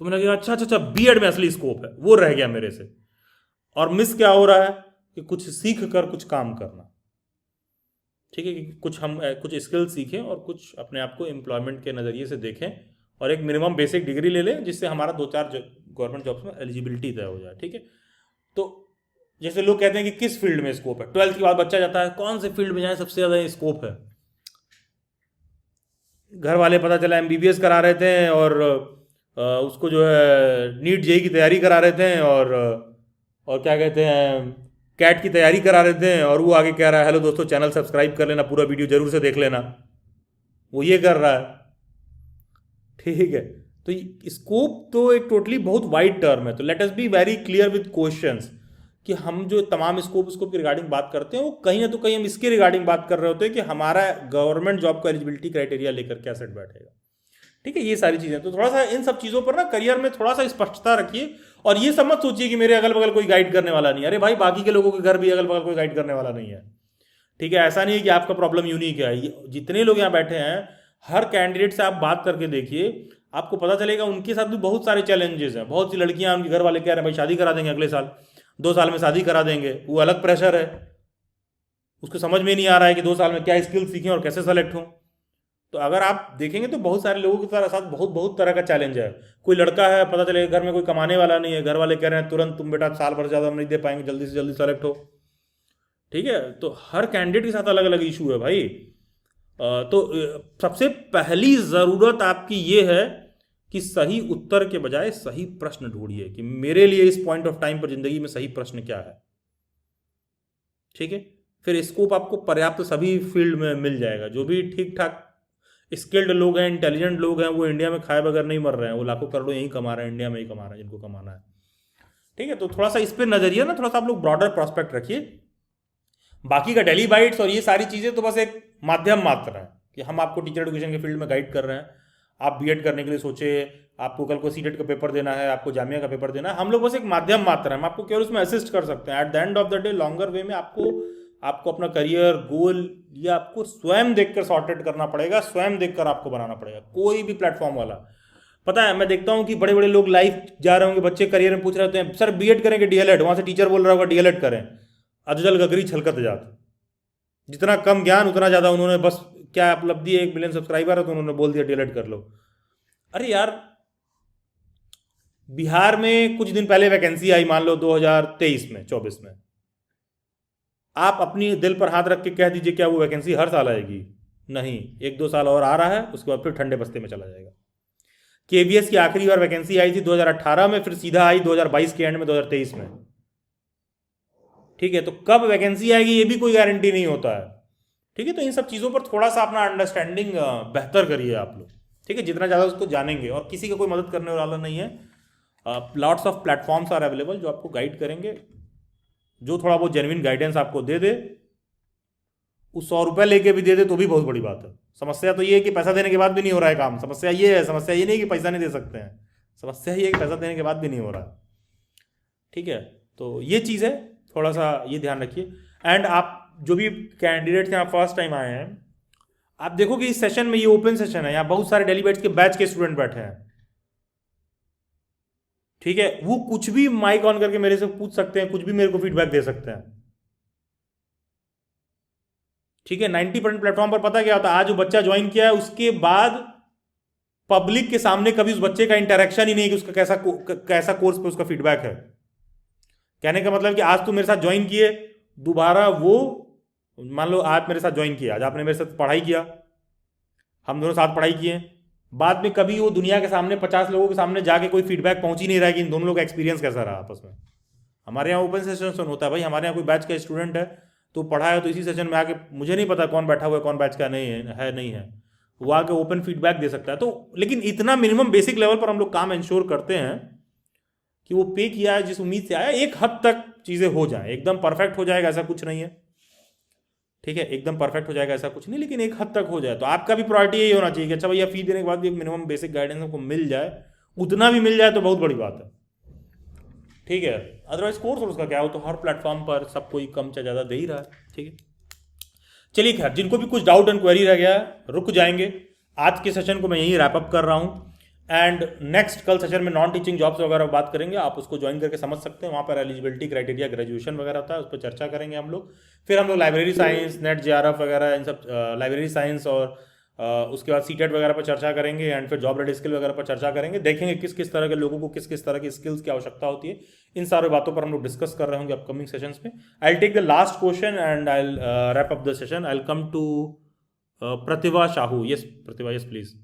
तुम्हें लगेगा अच्छा बीएड में असली स्कोप है, वो रह गया मेरे से। और मिस क्या हो रहा है कि कुछ सीख कर कुछ काम करना, ठीक है, कि कुछ स्किल सीखें और कुछ अपने आप को एम्प्लॉयमेंट के नज़रिए से देखें, और एक मिनिमम बेसिक डिग्री ले लें जिससे हमारा 2-4 गवर्नमेंट जॉब्स में एलिजिबिलिटी तय हो जाए, ठीक है। तो जैसे लोग कहते हैं कि किस फील्ड में स्कोप है, 12th के बाद बच्चा जाता है कौन से फील्ड में जाए सबसे ज़्यादा स्कोप है। घर वाले पता चला MBBS करा रहे थे और उसको जो है नीट जेई की तैयारी करा रहे थे, और क्या कहते हैं कैट की तैयारी करा रहे थे, और वो आगे कह रहा है हेलो दोस्तों चैनल सब्सक्राइब कर लेना, पूरा वीडियो जरूर से देख लेना, वो ये कर रहा है, ठीक है। तो स्कोप तो एक टोटली बहुत वाइड टर्म है, तो let us be very clear with questions कि हम जो तमाम स्कोप की रिगार्डिंग बात करते हैं, वो कहीं ना तो कहीं हम इसके रिगार्डिंग बात कर रहे होते हैं कि हमारा गवर्नमेंट जॉब का एलिजिबिलिटी क्राइटेरिया लेकर क्या सेट बैठेगा, ठीक है, ये सारी चीज़ें। तो थोड़ा सा इन सब चीज़ों पर ना करियर में थोड़ा सा स्पष्टता रखिए, और ये सब मत सोचिए कि मेरे अगल बगल कोई गाइड करने वाला नहीं है। अरे भाई बाकी के लोगों के घर भी अगल बगल कोई गाइड करने वाला नहीं है, ठीक है। ऐसा नहीं है कि आपका प्रॉब्लम यूनिक है, जितने लोग यहाँ बैठे हैं हर कैंडिडेट से आप बात करके देखिए, आपको पता चलेगा उनके साथ भी बहुत सारे चैलेंजेस हैं। बहुत सी लड़कियां, उनके घर वाले कह रहे हैं भाई शादी करा देंगे अगले साल, 2 साल में शादी करा देंगे, वो अलग प्रेशर है, उसको समझ में नहीं आ रहा है कि 2 साल में क्या स्किल सीखें और कैसे सेलेक्ट हों। तो अगर आप देखेंगे तो बहुत सारे लोगों के साथ बहुत तरह का चैलेंज है। कोई लड़का है, पता चलेगा घर में कोई कमाने वाला नहीं है, घर वाले कह रहे हैं तुरंत तुम बेटा साल भर ज़्यादा नहीं दे पाएंगे, जल्दी से जल्दी सेलेक्ट हो, ठीक है। तो हर कैंडिडेट के साथ अलग अलग इशू है भाई। तो सबसे पहली ज़रूरत आपकी ये है कि सही उत्तर के बजाय सही प्रश्न ढूंढिए कि मेरे लिए इस पॉइंट ऑफ टाइम पर जिंदगी में सही प्रश्न क्या है, ठीक है। फिर स्कोप आपको पर्याप्त सभी फील्ड में मिल जाएगा। जो भी ठीक ठाक स्किल्ड लोग हैं, इंटेलिजेंट लोग हैं, वो इंडिया में खाए बगैर नहीं मर रहे हैं, वो लाखों करोड़ों यहीं कमा रहे हैं, इंडिया में ही कमा रहे हैं जिनको कमाना है, ठीक है। तो थोड़ा सा इस पर नजरिया ना, थोड़ा सा आप लोग ब्रॉडर प्रॉस्पेक्ट रखिए। बाकी का डेली बाइट्स और ये सारी चीज़ें तो बस एक माध्यम मात्र है कि हम आपको टीचर एजुकेशन के फील्ड में गाइड कर रहे हैं। आप बीएड करने के लिए सोचे, आपको कल को सीटेट का पेपर देना है, आपको जामिया का पेपर देना है, हम लोग बस एक माध्यम मात्र है, हम आपको केवल उसमें असिस्ट कर सकते हैं। At the end of the day longer way में आपको अपना करियर गोल या आपको स्वयं देखकर सॉर्टेड करना पड़ेगा, स्वयं देखकर आपको बनाना पड़ेगा। कोई भी प्लेटफॉर्म वाला, पता है मैं देखता हूँ कि बड़े बड़े लोग लाइव जा रहे होंगे, बच्चे करियर में पूछ रहे होते हैं सर बीएड करेंगे डीएलएड, वहाँ से टीचर बोल रहा होगा डीएलएड करें, अजल गगरी छलकत जात। जितना कम ज्ञान उतना ज़्यादा उन्होंने बस क्या उपलब्धि है, 1 मिलियन सब्सक्राइबर है तो उन्होंने बोल दिया डिलीट कर लो। अरे यार, बिहार में कुछ दिन पहले वैकेंसी आई, मान लो 2023 में 24 में, आप अपनी दिल पर हाथ रख के कह दीजिए क्या वो वैकेंसी हर साल आएगी? नहीं, 1-2 साल और आ रहा है, उसके बाद फिर ठंडे बस्ते में चला जाएगा। केवीएस की आखिरी बार वैकेंसी आई थी 2018 में, फिर सीधा आई 2022 के एंड में, 2023 में। ठीक है, तो कब वैकेंसी आएगी ये भी कोई गारंटी नहीं होता है। ठीक है, तो इन सब चीज़ों पर थोड़ा सा अपना अंडरस्टैंडिंग बेहतर करिए आप लोग। ठीक है, जितना ज़्यादा उसको जानेंगे, और किसी का कोई मदद करने वाला नहीं है। Lots of platforms are available जो आपको गाइड करेंगे, जो थोड़ा बहुत जेन्युइन गाइडेंस आपको दे दे। वो 100 रुपये लेके भी दे दे तो भी बहुत बड़ी बात है। समस्या तो ये है कि पैसा देने के बाद भी नहीं हो रहा है काम। समस्या ये है, समस्या ये नहीं कि पैसा नहीं दे सकते हैं, समस्या ये है कि पैसा देने के बाद भी नहीं हो रहा है। ठीक है, तो ये चीज़ है, थोड़ा सा ये ध्यान रखिए। एंड आप जो भी कैंडिडेट्स हैं, आप फर्स्ट टाइम आए हैं, आप देखो कि इस सेशन में, ये ओपन सेशन है, यहाँ बहुत सारे डेली बैट्स के बैच के स्टूडेंट बैठे हैं। ठीक है, वो कुछ भी माइक ऑन करके मेरे से पूछ सकते हैं, कुछ भी मेरे को फीडबैक दे सकते हैं। ठीक है, 90% प्लेटफॉर्म पर पता क्या होता है, आज जो बच्चा ज्वाइन किया है उसके बाद पब्लिक के सामने कभी उस बच्चे का इंटरेक्शन ही नहीं कि उसका कैसा कोर्स पे उसका फीडबैक है। कहने का मतलब कि आज तू मेरे साथ ज्वाइन किए, दोबारा वो, मान लो आप मेरे साथ ज्वाइन किया, आज आपने मेरे साथ पढ़ाई किया, हम दोनों साथ पढ़ाई किए, बाद में कभी वो दुनिया के सामने 50 लोगों के सामने जाके कोई फीडबैक पहुंच ही नहीं रहा है कि इन दोनों लोग का एक्सपीरियंस कैसा रहा आपस में। हमारे यहाँ ओपन सेशन होता है भाई, हमारे यहाँ कोई बैच का स्टूडेंट है तो पढ़ा है, तो इसी सेशन में आके, मुझे नहीं पता कौन बैठा हुआ है, कौन बैच का नहीं है, वो आके ओपन फीडबैक दे सकता है। तो लेकिन इतना मिनिमम बेसिक लेवल पर हम लोग काम इंश्योर करते हैं कि वो पे किया है जिस उम्मीद से आया, एक हद तक चीज़ें हो जाए। एकदम परफेक्ट हो जाएगा ऐसा कुछ नहीं है। ठीक है, एकदम परफेक्ट हो जाएगा ऐसा कुछ नहीं, लेकिन एक हद तक हो जाए। तो आपका भी प्रायोरिटी यही होना चाहिए कि अच्छा भैया, फी देने के बाद भी एक मिनिमम बेसिक गाइडेंस हमको मिल जाए, उतना भी मिल जाए तो बहुत बड़ी बात है। ठीक है, अदरवाइज कोर्स और उसका क्या हो, तो हर प्लेटफॉर्म पर सब कोई कम चाहे ज़्यादा दे ही रहा है। ठीक है, चलिए खैर, जिनको भी कुछ डाउट एंड क्वेरी रह गया रुक जाएंगे। आज के सेशन को मैं यहीं रैप अप कर रहा हूँ, एंड नेक्स्ट कल सेशन में नॉन टीचिंग जॉब्स वगैरह बात करेंगे, आप उसको ज्वाइन करके समझ सकते हैं। वहाँ पर एलिजिबिलिटी क्राइटेरिया, ग्रेजुएशन वगैरह होता है, उस पर चर्चा करेंगे हम लोग। फिर हम लोग लाइब्रेरी साइंस, नेट जेआरएफ वगैरह, इन सब लाइब्रेरी साइंस और उसके बाद सीटेट वगैरह पर चर्चा करेंगे, एंड फिर जॉब रेडी स्किल वगैरह पर चर्चा करेंगे। देखेंगे किस किस तरह के लोगों को किस किस तरह की स्किल्स की आवश्यकता होती है। इन सारी बातों पर हम लोग डिस्कस कर रहे होंगे अपकमिंग सेशंस में। I will take the last question and I will wrap up the session. I will come to Pratibha Sahu. Yes Pratibha, yes please.